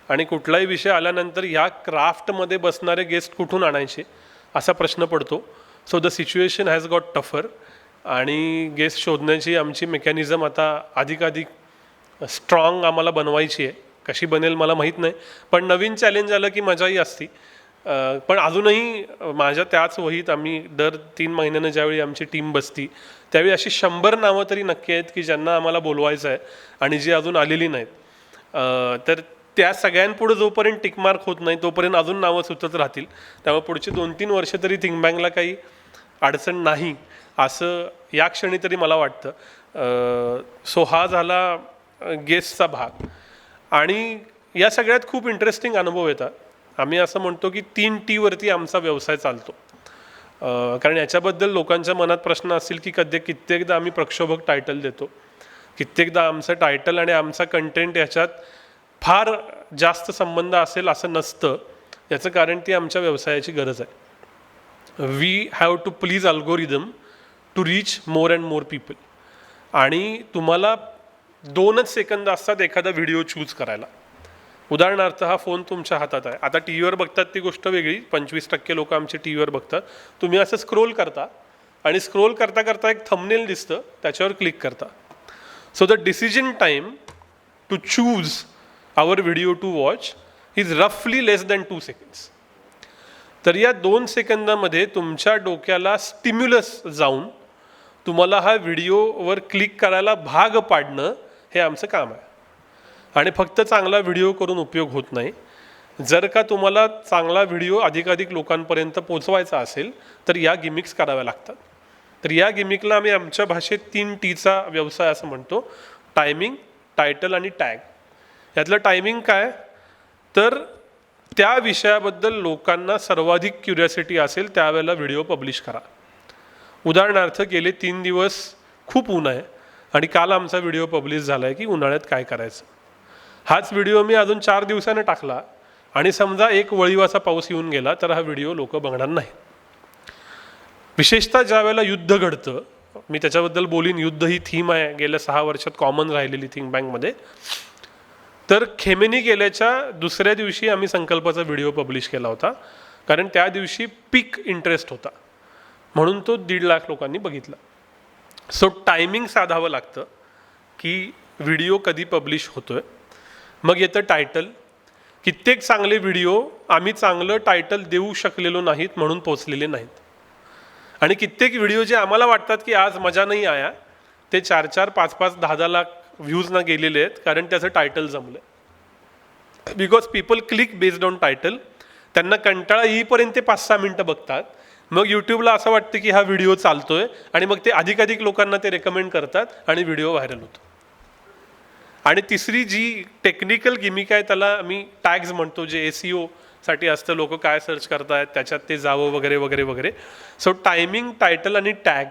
आणि कुठलाही विषय आल्यानंतर ह्या क्राफ्टमध्ये बसणारे गेस्ट कुठून आणायचे असा प्रश्न पडतो. So the situation has got tougher आणि गेस्ट शोधण्याची आमची मेकॅनिझम आता अधिकाधिक स्ट्रॉंग आम्हाला बनवायची आहे. कशी बनेल मला माहीत नाही, पण नवीन चॅलेंज आलं की मजाही असती. पण अजूनही माझ्या त्याच वहीत आम्ही दर 3 महिन्यानं ज्यावेळी आमची टीम बसती त्यावेळी अशी 100 नावं तरी नक्की आहेत की ज्यांना आम्हाला बोलवायचं आहे आणि जी अजून आलेली नाहीत. तर त्या सगळ्यांपुढं जोपर्यंत टिकमार्क होत नाही तोपर्यंत अजून नावं सुचत राहतील. त्यामुळे पुढची 2-3 वर्ष तरी थिंक बँकला काही अडचण नाही असं या क्षणी तरी मला वाटतं. सो हा झाला गेस्टचा भाग. आणि या सगळ्यात खूप इंटरेस्टिंग अनुभव येतात. आम्ही असं म्हणतो की 3 Tवरती आमचा व्यवसाय चालतो. कारण याच्याबद्दल लोकांच्या मनात प्रश्न असतील की कित्येकदा आम्ही प्रक्षोभक टायटल देतो, कित्येकदा आमचं टायटल आणि आमचा कंटेंट याच्यात फार जास्त संबंध असेल असं नसतं. याचं कारण ती आमच्या व्यवसायाची गरज आहे. We have to please algorithm to reach more and more people. आणि तुम्हाला 2च सेकंद असतात एखादा व्हिडिओ चूज करायला. उदाहरणार्थ हा फोन तुमच्या हातात आहे, आता टी व्हीवर बघतात ती गोष्ट वेगळी, 25% लोक आमचे टी व्हीवर बघतात. तुम्ही असं स्क्रोल करता आणि स्क्रोल करता करता एक थंबनेल दिसतं, त्याच्यावर क्लिक करता. So the decision time to choose our video to watch is रफली लेस दॅन 2 seconds. तर या 2 सेकंदामध्ये तुमच्या डोक्याला स्टिम्युलस जाऊन तुम्हाला हा व्हिडिओवर क्लिक करायला भाग पाडणं हे आमचं काम आहे. आणि फक्त चांगला व्हिडिओ करून उपयोग होत नाही. जर का तुम्हाला चांगला व्हिडिओ अधिकाधिक लोकांपर्यंत पोचवायचा असेल तर या गिमिक्स कराव्या लागतात. तर या गिमिकला आम्ही आमच्या भाषेत 3 Tचा व्यवसाय असं म्हणतो. टायमिंग, टायटल आणि टॅग. यातलं टायमिंग काय, तर त्या विषयाबद्दल लोकांना सर्वाधिक क्युरियोसिटी असेल त्यावेळेला व्हिडिओ पब्लिश करा. उदाहरणार्थ गेले 3 दिवस खूप ऊन आहे आणि काल आमचा व्हिडिओ पब्लिश झाला आहे की उन्हाळ्यात काय करायचं. हाच व्हिडिओ मी अजून 4 दिवसानं टाकला आणि समजा एक वळीवाचा पाऊस येऊन गेला तर हा व्हिडिओ लोक बघणार नाही. विशेषतः ज्या वेळेला युद्ध घडतं, मी त्याच्याबद्दल बोलीन, युद्ध ही थीम आहे गेल्या 6 वर्षात कॉमन राहिलेली थिंक बँकमध्ये. तर खेमेनी गेल्याच्या दुसऱ्या दिवशी आम्ही संकल्पाचा व्हिडिओ पब्लिश केला होता, कारण त्या दिवशी पीक इंटरेस्ट होता म्हणून तो 1.5 लाख लोकांनी बघितला. सो टायमिंग साधावं लागतं की व्हिडिओ कधी पब्लिश होतोय. मग येतं टायटल. कित्येक चांगले व्हिडिओ आम्ही चांगलं टायटल देऊ शकलेलो नाहीत म्हणून पोचलेले नाहीत. आणि कित्येक व्हिडिओ जे आम्हाला वाटतात की आज मजा नाही आया, ते 4-4, 5-5, 10-10 लाख व्ह्यूजना गेलेले आहेत, कारण त्याचं टायटल जमलं. Because people click based on title. त्यांना कंटाळा येईपर्यंत ते 5-6 मिनटं बघतात. मग यूट्यूबला असं वाटतं की हा व्हिडिओ चालतोय आणि मग ते अधिकाधिक लोकांना ते रेकमेंड करतात आणि व्हिडिओ व्हायरल होतो. आणि तिसरी जी टेक्निकल गिमिक आहे त्याला मी टॅग्स म्हणतो, जे SEO साठी असतं. लोक काय सर्च करतायत त्याच्यात ते जावं वगैरे वगैरे वगैरे. सो टायमिंग, टायटल आणि टॅग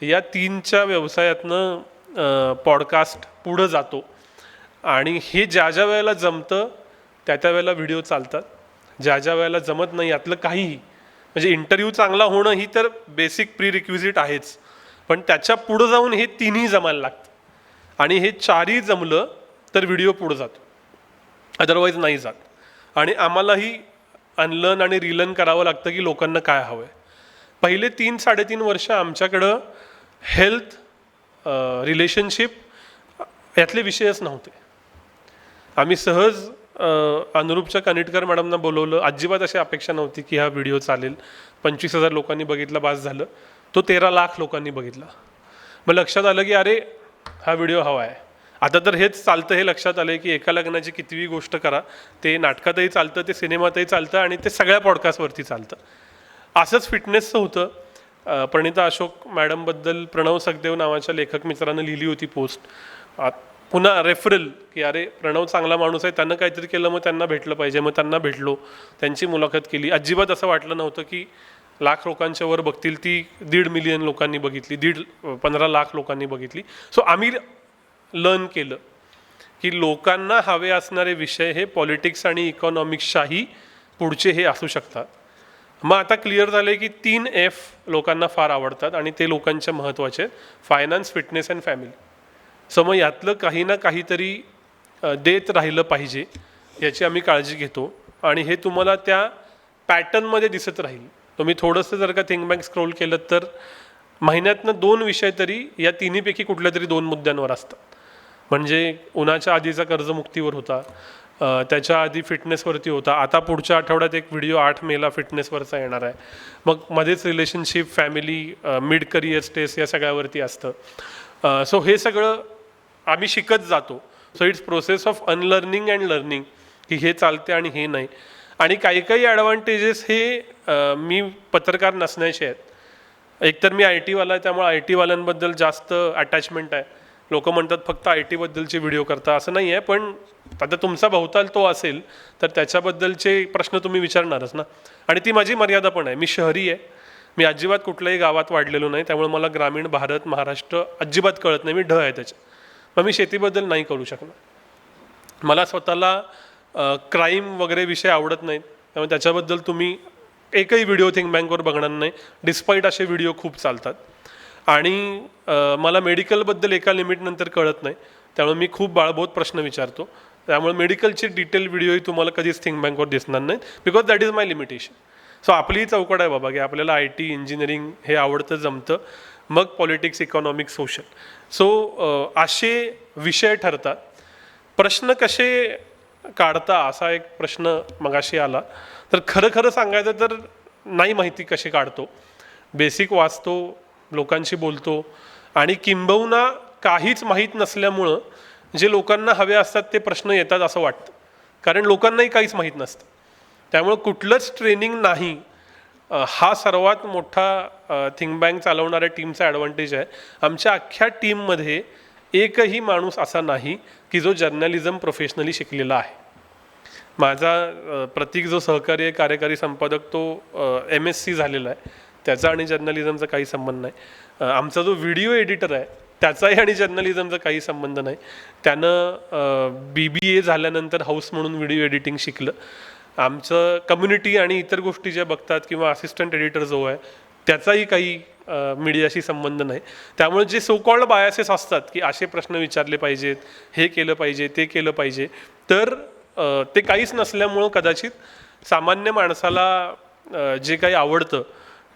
या 3च्या व्यवसायातनं पॉडकास्ट पुढं जातो. आणि हे ज्या ज्या वेळेला जमतं त्या त्या वेळेला व्हिडिओ चालतात. ज्या ज्या वेळेला जमत नाही यातलं काहीही, म्हणजे इंटरव्ह्यू चांगला होणं ही तर बेसिक प्री रिक्विजिट आहेच, पण त्याच्या पुढं जाऊन हे 3ही जमायला लागतं. आणि हे 4ही जमलं तर व्हिडिओ पुढं जातो, अदरवाईज नाही जात. आणि आम्हालाही अनलर्न आणि रिलर्न करावं लागतं की लोकांना काय हवं आहे. पहिले 3-3.5 वर्ष आमच्याकडं हेल्थ, रिलेशनशिप यातले विषयच नव्हते. आम्ही सहज अनुरूपच्या कनिटकर मॅडमना बोलवलं. अजिबात अशी अपेक्षा नव्हती की हा व्हिडिओ चालेल. 25,000 लोकांनी बघितला, बास झालं. तो 13 लाख लोकांनी बघितला. मग लक्षात आलं की अरे हा व्हिडिओ हवा आहे. आता तर हेच चालतं हे लक्षात आलं की एका लग्नाची कितीही गोष्ट करा, ते नाटकातही चालतं, ते सिनेमातही चालतं आणि ते सगळ्या पॉडकास्टवरती चालतं. असंच फिटनेसचं होतं. प्रणिता अशोक मॅडमबद्दल प्रणव सखदेव नावाच्या लेखक मित्रानं लिहिली होती पोस्ट. पुन्हा रेफरल की अरे प्रणव चांगला माणूस आहे, त्यांना काहीतरी केलं मग त्यांना भेटलं पाहिजे. मग त्यांना भेटलो, त्यांची मुलाखत केली. अजिबात असं वाटलं नव्हतं की लाख लोकांच्या वर बघतील. ती 1.5 मिलियन लोकांनी बघितली, 15 लाख लोकांनी बघितली. सो आम्ही लर्न केलं की लोकांना हवे असणारे विषय हे पॉलिटिक्स आणि इकॉनॉमिक्सच्याही पुढचे हे असू शकतात. मग आता क्लिअर झालं की 3F लोकांना फार आवडतात आणि ते लोकांच्या महत्त्वाचे: finance, fitness and family. So मग यातलं काही ना काहीतरी देत राहिलं पाहिजे याची आम्ही काळजी घेतो. आणि हे तुम्हाला त्या पॅटर्नमध्ये दिसत राहील. तुम्ही थोडंसं जर का थिंक बँक स्क्रोल केलं तर महिन्यातनं 2 विषय तरी या 3पैकी कुठल्या तरी 2 मुद्द्यांवर असतात. म्हणजे उन्हाच्या आधीचा कर्जमुक्तीवर होता, त्याच्या आधी फिटनेसवरती होता. आता पुढच्या आठवड्यात एक व्हिडिओ 8 मेला फिटनेसवरचा येणार आहे. मग मध्येच relationship, family, mid career stress या सगळ्यावरती असतं. सो हे सगळं आम्ही शिकत जातो. So it's process of unlearning and learning की हे चालते आणि हे नाही. आणि काही काही ॲडव्हान्टेजेस हे मी पत्रकार नसण्याचे आहेत. एकतर मी IT वाला आहे, त्यामुळे IT वाल्यांबद्दल जास्त अटॅचमेंट आहे. लोक म्हणतात फक्त IT बद्दलचे व्हिडिओ करता, असं नाही आहे. पण आता तुमचा भोवताल तो असेल तर त्याच्याबद्दलचे प्रश्न तुम्ही विचारणारच ना. आणि ती माझी मर्यादा पण आहे. मी शहरी आहे, मी अजिबात कुठल्याही गावात वाढलेलो नाही, त्यामुळे मला ग्रामीण भारत, महाराष्ट्र अजिबात कळत नाही. मी ढ आहे त्याच्या. मग मी शेतीबद्दल नाही करू शकणार. मला स्वतःला क्राईम वगैरे विषय आवडत नाहीत, त्यामुळे त्याच्याबद्दल तुम्ही एकही व्हिडिओ थिंक बँकवर बघणार नाही. डिस्पाईट असे व्हिडिओ खूप चालतात. आणि मला मेडिकलबद्दल एका लिमिटनंतर कळत नाही, त्यामुळे मी खूप बाळबोध प्रश्न विचारतो. त्यामुळे मेडिकलचे डिटेल व्हिडिओही तुम्हाला कधीच थिंक बँकवर दिसणार नाहीत, because that is my limitation. So आपली चौकड आहे बाबा की आपल्याला IT, इंजिनिअरिंग हे आवडतं, जमतं, मग पॉलिटिक्स, इकॉनॉमिक्स, सोशल. सो असे विषय ठरतात. प्रश्न कसे काढता असा एक प्रश्न मगाशी आला, तर खरं खरं सांगायचं तर नाही माहिती कसे काढतो. बेसिक वाचतो, लोकांशी बोलतो आणि किंबहुना काहीच माहीत नसल्यामुळं जे लोकांना हवे असतात ते प्रश्न येतात असं वाटतं, कारण लोकांनाही काहीच माहीत नसतं. त्यामुळं कुठलंच ट्रेनिंग नाही, हा सर्वात मोठा थिंक बँक चालवणाऱ्या टीमचा ॲडव्हान्टेज आहे. आमच्या अख्ख्या टीममध्ये एकही माणूस असा नाही की जो जर्नलिझम प्रोफेशनली शिकलेला आहे. माझा प्रतीक जो सहकारी आहे, कार्यकारी संपादक, तो MSc झालेला आहे. त्याचा आणि जर्नलिझमचा काही संबंध नाही. आमचा जो व्हिडिओ एडिटर आहे त्याचाही आणि जर्नलिझमचा काही संबंध नाही. त्यानं BBA झाल्यानंतर हाऊस म्हणून व्हिडिओ एडिटिंग शिकलं. आमचं कम्युनिटी आणि इतर गोष्टी ज्या बघतात किंवा असिस्टंट एडिटर जो आहे त्याचाही काही मीडियाशी संबंध नाही. त्यामुळे जे सो कॉल्ड बायासेस असतात की असे प्रश्न विचारले पाहिजेत, हे केलं पाहिजे, ते केलं पाहिजे, तर ते काहीच नसल्यामुळं कदाचित सामान्य माणसाला जे काही आवडतं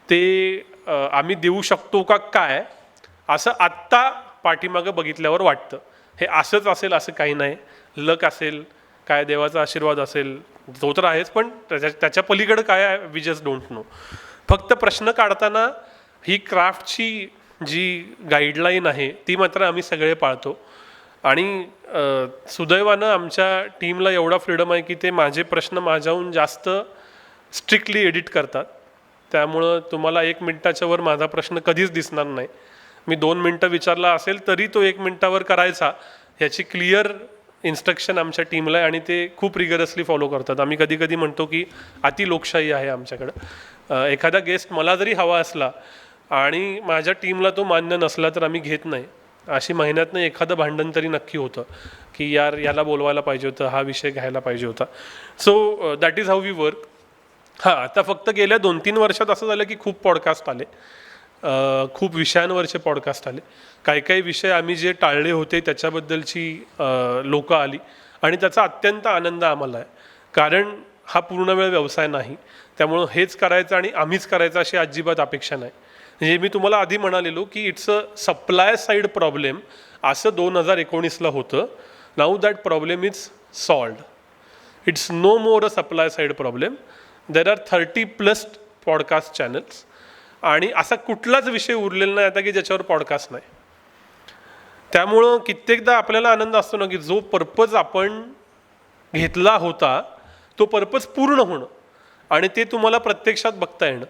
ते आम्ही देऊ शकतो का काय, असं आत्ता पाठीमागं बघितल्यावर वाटतं. हे असंच असेल असं काही नाही. लक असेल, काय देवाचा आशीर्वाद असेल, तो तर आहेच, पण त्याच्या पलीकडं काय आहे वी जस्ट डोंट नो. फक्त प्रश्न काढताना ही क्राफ्टची जी गाईडलाईन आहे ती मात्र आम्ही सगळे पाळतो. आणि सुदैवानं आमच्या टीमला एवढा फ्रीडम आहे की ते माझे प्रश्न माझ्याहून जास्त स्ट्रिक्टली एडिट करतात. त्यामुळं तुम्हाला 1 मिनिटाच्या वर माझा प्रश्न कधीच दिसणार नाही. मी 2 मिनटं विचारला असेल तरी तो 1 मिनिटावर करायचा ह्याची क्लिअर इन्स्ट्रक्शन आमच्या टीमला आहे आणि ते खूप रिगरसली फॉलो करतात. आम्ही कधी कधी म्हणतो की अति लोकशाही आहे आमच्याकडं. एखादा गेस्ट मला जरी हवा असला आणि माझ्या टीमला तो मान्य नसला तर आम्ही घेत नाही. अशी महिन्यातनं एखादं भांडण तरी नक्की होतं की यार याला बोलवायला पाहिजे होतं, हा विषय घ्यायला पाहिजे होता. So that is how we work. हां, आता फक्त गेल्या 2-3 वर्षात असं झालं की खूप पॉडकास्ट आले, खूप विषयांवरचे पॉडकास्ट आले. काही विषय आम्ही जे टाळले होते त्याच्याबद्दलची लोकं आली आणि त्याचा अत्यंत आनंद आम्हाला आहे. कारण हा पूर्णवेळ व्यवसाय नाही, त्यामुळं हेच करायचं आणि आम्हीच करायचं अशी अजिबात अपेक्षा नाही. म्हणजे मी तुम्हाला आधी म्हणालेलो की it's a supply side problem असं 2019ला होतं. Now that problem is solved. It's no more a supply side problem. There are 30+ podcast channels आणि असा कुठलाच विषय उरलेला नाही आता की ज्याच्यावर पॉडकास्ट नाही. त्यामुळं कित्येकदा आपल्याला आनंद असतो ना की जो पर्पज आपण घेतला होता तो पर्पज पूर्ण होणं आणि ते तुम्हाला प्रत्यक्षात बघता येणं.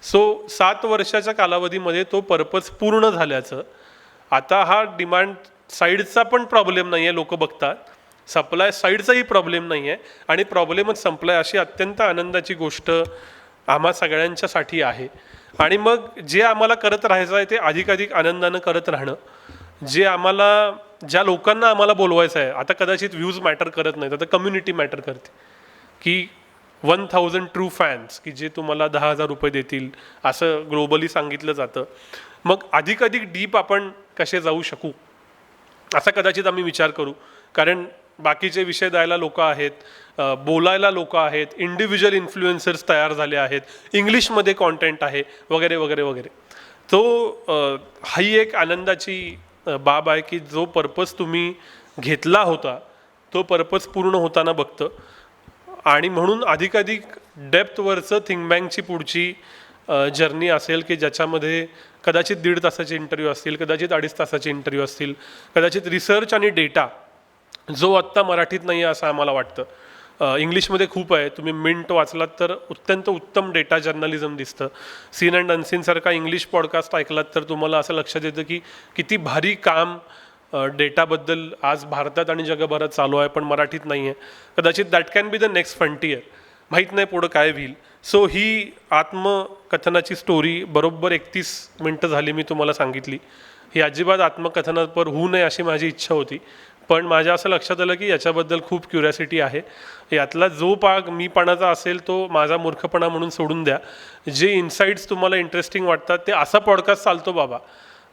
सो 7 वर्षाच्या कालावधीमध्ये तो पर्पज पूर्ण झाल्याचं. आता हा डिमांड साईडचा पण प्रॉब्लेम नाही आहे, लोक बघतात. सप्लाय साईडचाही प्रॉब्लेम नाही आहे आणि प्रॉब्लेमच संपलाय अशी अत्यंत आनंदाची गोष्ट आम्हा सगळ्यांच्यासाठी आहे. आणि मग जे आम्हाला करत राहायचं आहे ते अधिकाधिक आनंदानं करत राहणं. जे आम्हाला ज्या लोकांना आम्हाला बोलवायचं आहे, आता कदाचित व्ह्यूज मॅटर करत नाहीत, आता कम्युनिटी मॅटर करते की 1000 ट्रू फॅन्स की जे तुम्हाला 10,000 रुपये देतील असं ग्लोबली सांगितलं जातं. मग अधिकाधिक डीप आपण कसे जाऊ शकू असा कदाचित आम्ही विचार करू. कारण बाकीचे विषय द्यायला लोक आहेत, बोलायला लोक आहेत, इंडिव्हिज्युअल इन्फ्लुएन्सर्स तयार झाले आहेत, इंग्लिशमध्ये कॉन्टेंट आहे वगैरे वगैरे वगैरे. तो ही एक आनंदाची बाब आहे की जो पर्पज तुम्ही घेतला होता तो पर्पज पूर्ण होताना बघतं. आणि म्हणून अधिकाधिक डेप्थवरचं थिंक बँकची पुढची जर्नी असेल की ज्याच्यामध्ये कदाचित 1.5 तासाचे इंटरव्ह्यू असतील, कदाचित 2.5 तासाचे इंटरव्ह्यू असतील, कदाचित रिसर्च आणि डेटा जो आत्ता मराठीत नाही आहे असं आम्हाला वाटतं. इंग्लिशमध्ये खूप आहे. तुम्ही मिंट वाचलात तर अत्यंत उत्तम डेटा जर्नलिझम दिसतं. सीन अँड अनसीनसारखा इंग्लिश पॉडकास्ट ऐकलात तर तुम्हाला असं लक्षात येतं की किती भारी काम डेटाबद्दल आज भारतात आणि जगभरात चालू आहे, पण मराठीत नाही आहे. कदाचित that can be the next frontier. माहीत नाही पुढं काय होईल. सो ही आत्मकथनाची स्टोरी बरोबर 31 मिनटं झाली मी तुम्हाला सांगितली. ही अजिबात आत्मकथनापर होऊ नये अशी माझी इच्छा होती, पण माझ्या असं लक्षात आलं की याच्याबद्दल खूप क्युरियोसिटी आहे. यातला जो भाग मीपणाचा असेल तो माझा मूर्खपणा म्हणून सोडून द्या. जे इन्साईट्स तुम्हाला इंटरेस्टिंग वाटतात ते असा पॉडकास्ट चालतो बाबा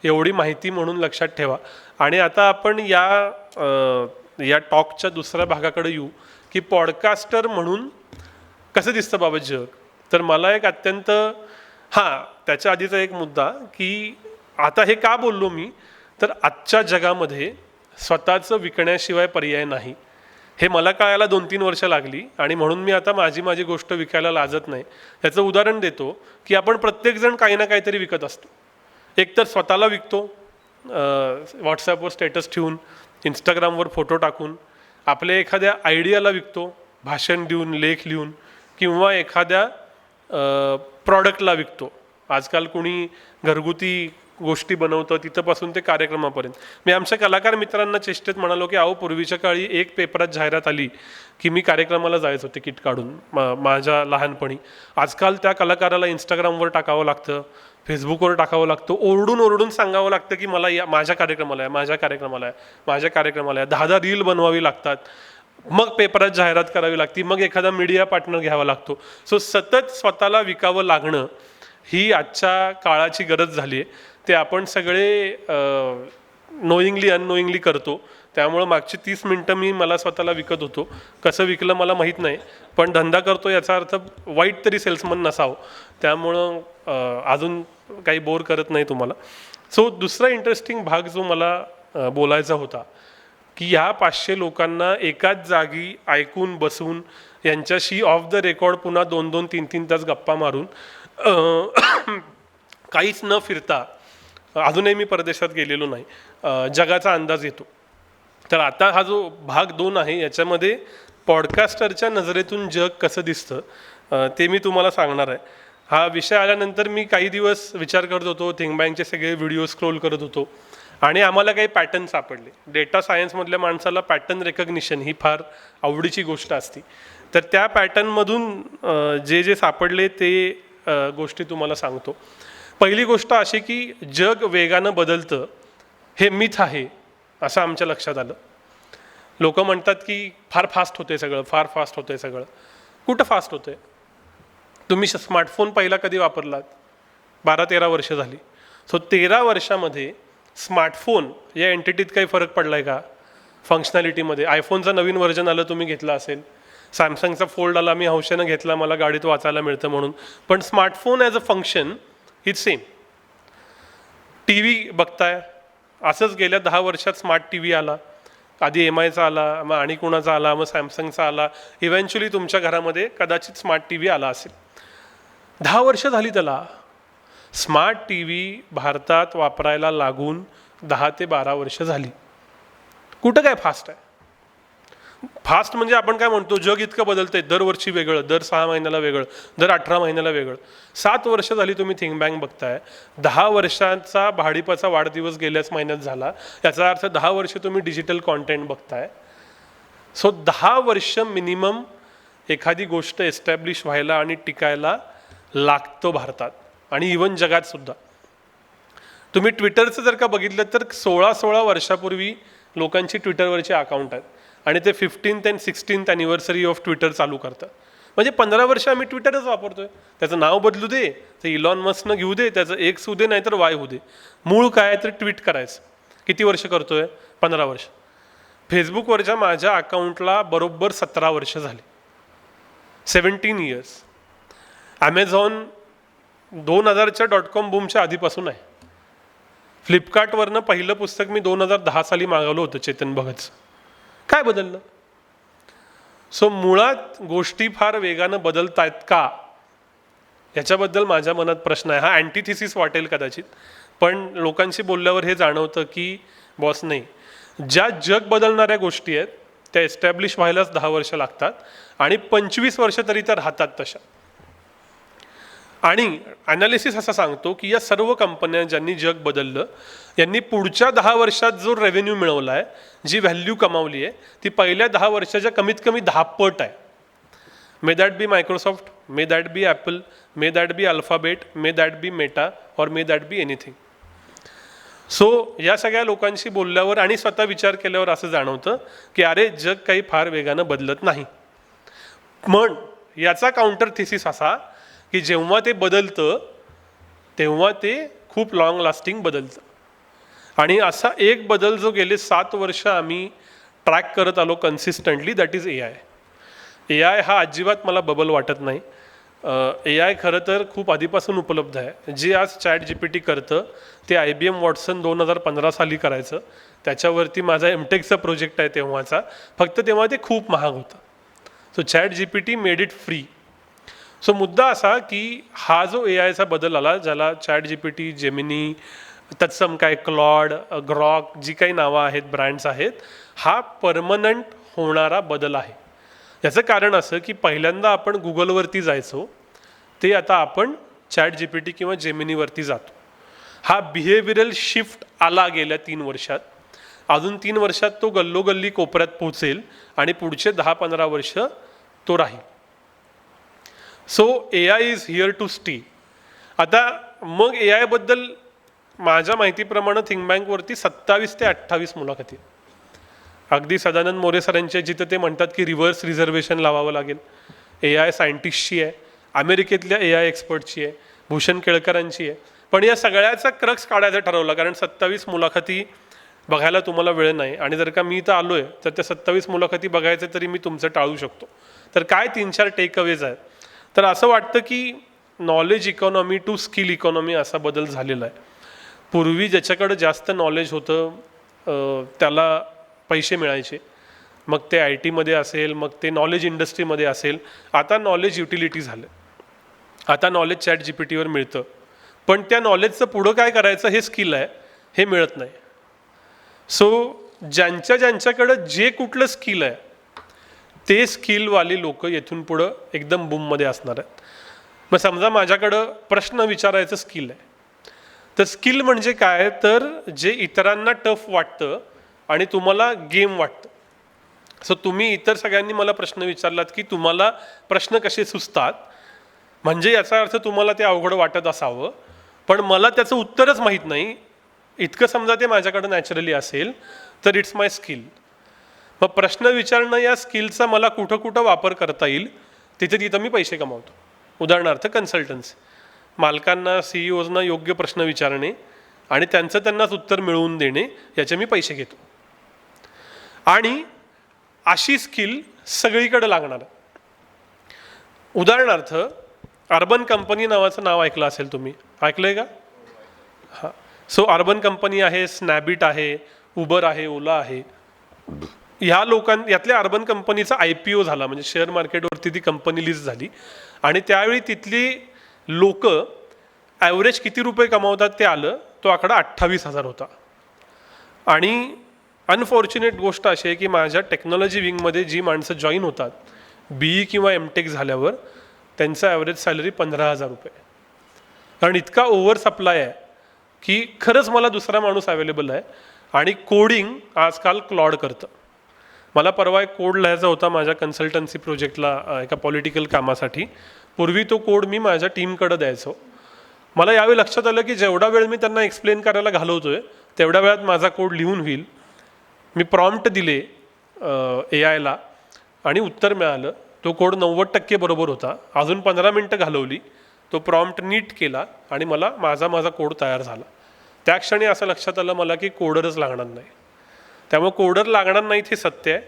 एवढी माहिती म्हणून लक्षात ठेवा. आणि आता आपण या टॉकच्या दुसऱ्या भागाकडे येऊ की पॉडकास्टर म्हणून कसं दिसतं बाबा जग. तर मला एक अत्यंत त्याच्या आधीचा एक मुद्दा की आता हे का बोललो मी, तर आजच्या जगामध्ये स्वतःचं विकण्याशिवाय पर्याय नाही हे मला कळायला 2-3 वर्ष लागली. आणि म्हणून मी आता माझी गोष्ट विकायला लाजत नाही. याचं उदाहरण देतो की आपण प्रत्येकजण काही ना काहीतरी विकत असतो. एकतर स्वतःला विकतो, व्हॉट्सॲपवर स्टेटस ठेवून, इंस्टाग्रामवर फोटो टाकून, आपल्या एखाद्या आयडियाला विकतो, भाषण देऊन, लेख लिहून, किंवा एखाद्या प्रॉडक्टला विकतो. आजकाल कोणी घरगुती गोष्टी बनवतं तिथंपासून ते कार्यक्रमापर्यंत. मी आमच्या कलाकार मित्रांना चेष्टेत म्हणालो की पूर्वीच्या काळी एक पेपरात जाहिरात आली की मी कार्यक्रमाला जायचो तिकीट काढून माझ्या लहानपणी. आजकाल त्या कलाकाराला इंस्टाग्रामवर टाकावं लागतं, फेसबुकवर टाकावं लागतं, ओरडून सांगावं लागतं की मला माझ्या कार्यक्रमाला आहे, माझ्या कार्यक्रमाला आहे, माझ्या कार्यक्रमाला आहे. 10 रील बनवावी लागतात, मग पेपरात जाहिरात करावी लागते, मग एखादा मीडिया पार्टनर घ्यावा लागतो. सो सतत स्वतःला विकावं लागणं ही आजच्या काळाची गरज झाली आहे. ते आपण सगळे नोईंगली अननोईंगली करतो. त्यामुळं मागची 30 मिनटं मी मला स्वतःला विकत होतो. कसं विकलं मला माहीत नाही, पण धंदा करतो याचा अर्थ वाईट तरी सेल्समन नसावं. त्यामुळं अजून काही बोर करत नाही तुम्हाला. सो दुसरा इंटरेस्टिंग भाग जो मला बोलायचा होता की ह्या 500 लोकांना एकाच जागी ऐकून बसून यांच्याशी ऑफ द रेकॉर्ड पुन्हा 2-2, 3-3 तास गप्पा मारून काहीच न फिरता अजूनही मी परदेशात गेलेलो नाही, जगाचा अंदाज येतो. तर आता हा जो भाग 2 आहे याच्यामध्ये पॉडकास्टरच्या नजरेतून जग कसं दिसतं ते मी तुम्हाला सांगणार आहे. हा विषय आल्यानंतर मी काही दिवस विचार करत होतो, थिंक बँकचे सगळे व्हिडिओ स्क्रोल करत होतो आणि आम्हाला काही पॅटर्न सापडले. डेटा सायन्समधल्या माणसाला पॅटर्न रेकग्निशन ही फार आवडीची गोष्ट असते. तर त्या पॅटर्नमधून जे सापडले ते गोष्टी तुम्हाला सांगतो. पहिली गोष्ट अशी की जग वेगानं बदलतं हे मिथ आहे असं आमच्या लक्षात आलं. लोक म्हणतात की फार फास्ट होते सगळं, फार फास्ट होते सगळं. कुठं फास्ट होतंय? तुम्ही स्मार्टफोन पहिला कधी वापरलात? 12-13 वर्ष झाली. सो 13 वर्षामध्ये स्मार्टफोन या एंटिटीत काही फरक पडला आहे का फंक्शनॅलिटीमध्ये? आयफोनचं नवीन व्हर्जन आलं, तुम्ही घेतला असेल. सॅमसंगचा फोल्ड आला, मी हौशेनं घेतला, मला गाडीत वाचायला मिळतं म्हणून. पण smartphone as a function is same. T V बघताय, असंच गेल्या 10 वर्षात स्मार्ट टी व्ही आला. आधी MIचा आला, मग आणि कुणाचा आला, मग सॅमसंगचा आला, इव्हेंच्युअली तुमच्या घरामध्ये कदाचित स्मार्ट टी व्ही आला असेल. 10 वर्ष झाली त्याला. स्मार्ट टी व्ही भारतात वापरायला लागून 10 ते 12 वर्ष झाली. कुठं काय फास्ट आहे? फास्ट म्हणजे आपण काय म्हणतो, जग इतकं बदलतंय, दरवर्षी वेगळं, दर 6 महिन्याला वेगळं, दर 18 महिन्याला वेगळं. 7 वर्ष झाली तुम्ही थिंक बँक बघताय. 10 वर्षांचा भाडीपाचा वाढदिवस गेल्याच महिन्यात झाला. याचा अर्थ 10 वर्ष तुम्ही डिजिटल कॉन्टेंट बघताय. सो 10 वर्ष मिनिमम एखादी गोष्ट एस्टॅब्लिश व्हायला आणि टिकायला लागतो भारतात आणि इव्हन जगात सुद्धा. तुम्ही ट्विटरचं जर का बघितलं तर 16 वर्षापूर्वी लोकांची ट्विटरवरची अकाउंट आहेत आणि ते 15th and 16th anniversary of Twitter चालू करतात. म्हणजे 15 वर्ष आम्ही ट्विटरच वापरतोय. त्याचं नाव बदलू दे, ते इलॉन मस्कनं घेऊ दे, त्याचं X होऊ दे नाहीतर Y होऊ दे, मूळ काय तर ट्विट करायचं. किती वर्ष करतोय? 15 वर्ष. फेसबुकवरच्या माझ्या अकाउंटला बरोबर 17 वर्ष झाली, 17 years. ॲमेझॉन 2000च्या .com बूमच्या आधीपासून आहे. फ्लिपकार्टवरनं पहिलं पुस्तक मी 2010 साली मागवलं होतं, चेतन भगतचं. काय बदललं? सो मुळात गोष्टी फार वेगानं बदलत आहेत का याच्याबद्दल माझ्या मनात प्रश्न आहे. हा अँटिथिसिस वाटेल कदाचित, पण लोकांशी बोलल्यावर हे जाणवतं की बॉस नाही, ज्या जग बदलणाऱ्या गोष्टी आहेत त्या एस्टॅब्लिश व्हायलाच 10 वर्ष लागतात आणि 25 वर्ष तरी त्या राहतात तशा. आणि ॲनालिसिस असं सांगतो की या सर्व कंपन्या ज्यांनी जग बदललं यांनी पुढच्या 10 वर्षात जो रेव्हेन्यू मिळवला आहे, जी व्हॅल्यू कमावली आहे, ती पहिल्या 10 वर्षाच्या कमीत कमी 10 पट आहे. May that be Microsoft, may that be Apple, may that be Alphabet, may that be Meta और may that be anything. So या सगळ्या लोकांशी बोलल्यावर आणि स्वतः विचार केल्यावर असं जाणवतं की अरे जग काही फार वेगानं बदलत नाही. पण याचा काउंटर थिसिस असा की जेव्हा ते बदलतं तेव्हा ते खूप लाँग लास्टिंग बदलतं. आणि असा एक बदल जो गेले 7 वर्ष आम्ही ट्रॅक करत आलो consistently, that is AI. AI हा अजिबात मला बबल वाटत नाही. AI खरं तर खूप आधीपासून उपलब्ध आहे. जे आज ChatGPT करतं ते IBM वॉटसन 2015 साली करायचं. त्याच्यावरती माझा MTechचा प्रोजेक्ट आहे तेव्हाचा, फक्त तेव्हा ते खूप महाग होतं. So ChatGPT made it free. So मुद्दा असा की हा जो AIचा बदल आला, ज्याला ChatGPT, जेमिनी, तत्सम काय, क्लॉड, ग्रॉक, जी काही नावं आहेत, ब्रँड्स आहेत, हा परमनंट होणारा बदल आहे. याचं कारण असं की पहिल्यांदा आपण गुगलवरती जायचो, ते आता आपण ChatGPT किंवा जेमिनीवरती जातो. हा बिहेवियरल शिफ्ट आला गेल्या 3 वर्षात. अजून 3 वर्षात तो गल्लोगल्ली कोपऱ्यात पोहोचेल आणि पुढचे 10-15 वर्ष तो राहील. So AI is here to stay. आता मग AI बद्दल माझ्या माहितीप्रमाणे थिंक बँकवरती 27 ते 28 मुलाखती. अगदी सदानंद मोरे सरांचे, जिथं ते म्हणतात की रिव्हर्स रिझर्वेशन लावावं लागेल. AI सायंटिस्टची आहे, अमेरिकेतल्या AI एक्सपर्टची आहे, भूषण केळकरांची आहे. पण या सगळ्याचा क्रक्स काढायचा ठरवला, कारण 27 मुलाखती बघायला तुम्हाला वेळ नाही. आणि जर का मी इथं आलो आहे तर त्या 27 मुलाखती बघायचे तरी मी तुमचं टाळू शकतो. तर काय 3-4 टेकअवेज आहेत. तर असं वाटतं की knowledge economy to skill economy असा बदल झालेला आहे. पूर्वी ज्याच्याकडं जास्त नॉलेज होतं त्याला पैसे मिळायचे, मग ते IT मध्ये असेल, मग ते नॉलेज इंडस्ट्रीमध्ये असेल. आता नॉलेज युटिलिटी झालं. आता नॉलेज ChatGPTवर मिळतं. पण त्या नॉलेजचं पुढं काय करायचं हे स्किल आहे हे मिळत नाही. सो ज्यांच्याकडं जे कुठलं स्किल आहे ते स्किलवाली लोक येथून पुढं एकदम बूममध्ये असणार आहेत. मग समजा माझ्याकडं प्रश्न विचारायचं स्किल आहे, तर स्किल म्हणजे काय, तर जे इतरांना टफ वाटतं आणि तुम्हाला गेम वाटतं. सो तुम्ही इतर सगळ्यांनी मला प्रश्न विचारलात की तुम्हाला प्रश्न कसे सुचतात, म्हणजे याचा अर्थ तुम्हाला ते अवघड वाटत असावं, पण मला त्याचं उत्तरच माहीत नाही इतकं समजा ते माझ्याकडं नॅचरली असेल तर इट्स माय स्किल. मग प्रश्न विचारणं या स्किलचा मला कुठं कुठं वापर करता येईल तिथं मी पैसे कमावतो. उदाहरणार्थ कन्सल्टन्सी, मालकांना CEOजना योग्य प्रश्न विचारणे आणि त्यांचं त्यांनाच उत्तर मिळवून देणे याचे मी पैसे घेतो. आणि अशी स्किल सगळीकडे लागणार. उदाहरणार्थ अर्बन कंपनी नावाचं नाव ऐकलं असेल तुम्ही, ऐकलं आहे का? हां. सो अर्बन कंपनी आहे, स्नॅबिट आहे, उबर आहे, ओला आहे. यातल्या अर्बन कंपनीचा IPO झाला, म्हणजे शेअर मार्केटवरती ती कंपनी लिस्ट झाली आणि त्यावेळी तिथली लोक ॲव्हरेज किती रुपये कमावतात ते आलं, तो आकडा 28,000 होता. आणि अनफॉर्च्युनेट गोष्ट अशी आहे की माझ्या टेक्नॉलॉजी विंगमध्ये जी माणसं जॉईन होतात BE किंवा MTech झाल्यावर त्यांचं ॲव्हरेज सॅलरी 15,000 रुपये. कारण इतका ओव्हर सप्लाय आहे की खरंच मला दुसरा माणूस अवेलेबल आहे. आणि कोडिंग आजकाल क्लॉड करतं. मला परवा एक कोड लिहायचा होता माझ्या कन्सल्टन्सी प्रोजेक्टला एका पॉलिटिकल कामासाठी. पूर्वी तो कोड मी माझ्या टीमकडे द्यायचो. मला यावेळी लक्षात आलं की जेवढा वेळ मी त्यांना एक्सप्लेन करायला घालवतोय तेवढ्या वेळात माझा कोड लिहून होईल. मी प्रॉम्प्ट दिले AIला आणि उत्तर मिळालं. तो कोड 90% बरोबर होता. अजून 15 मिनटं घालवली, तो प्रॉम्प्ट नीट केला आणि मला माझा कोड तयार झाला. त्या क्षणी असं लक्षात आलं मला की कोडरच लागणार नाही. त्यामुळे कोडर लागणार नाहीत हे सत्य आहे,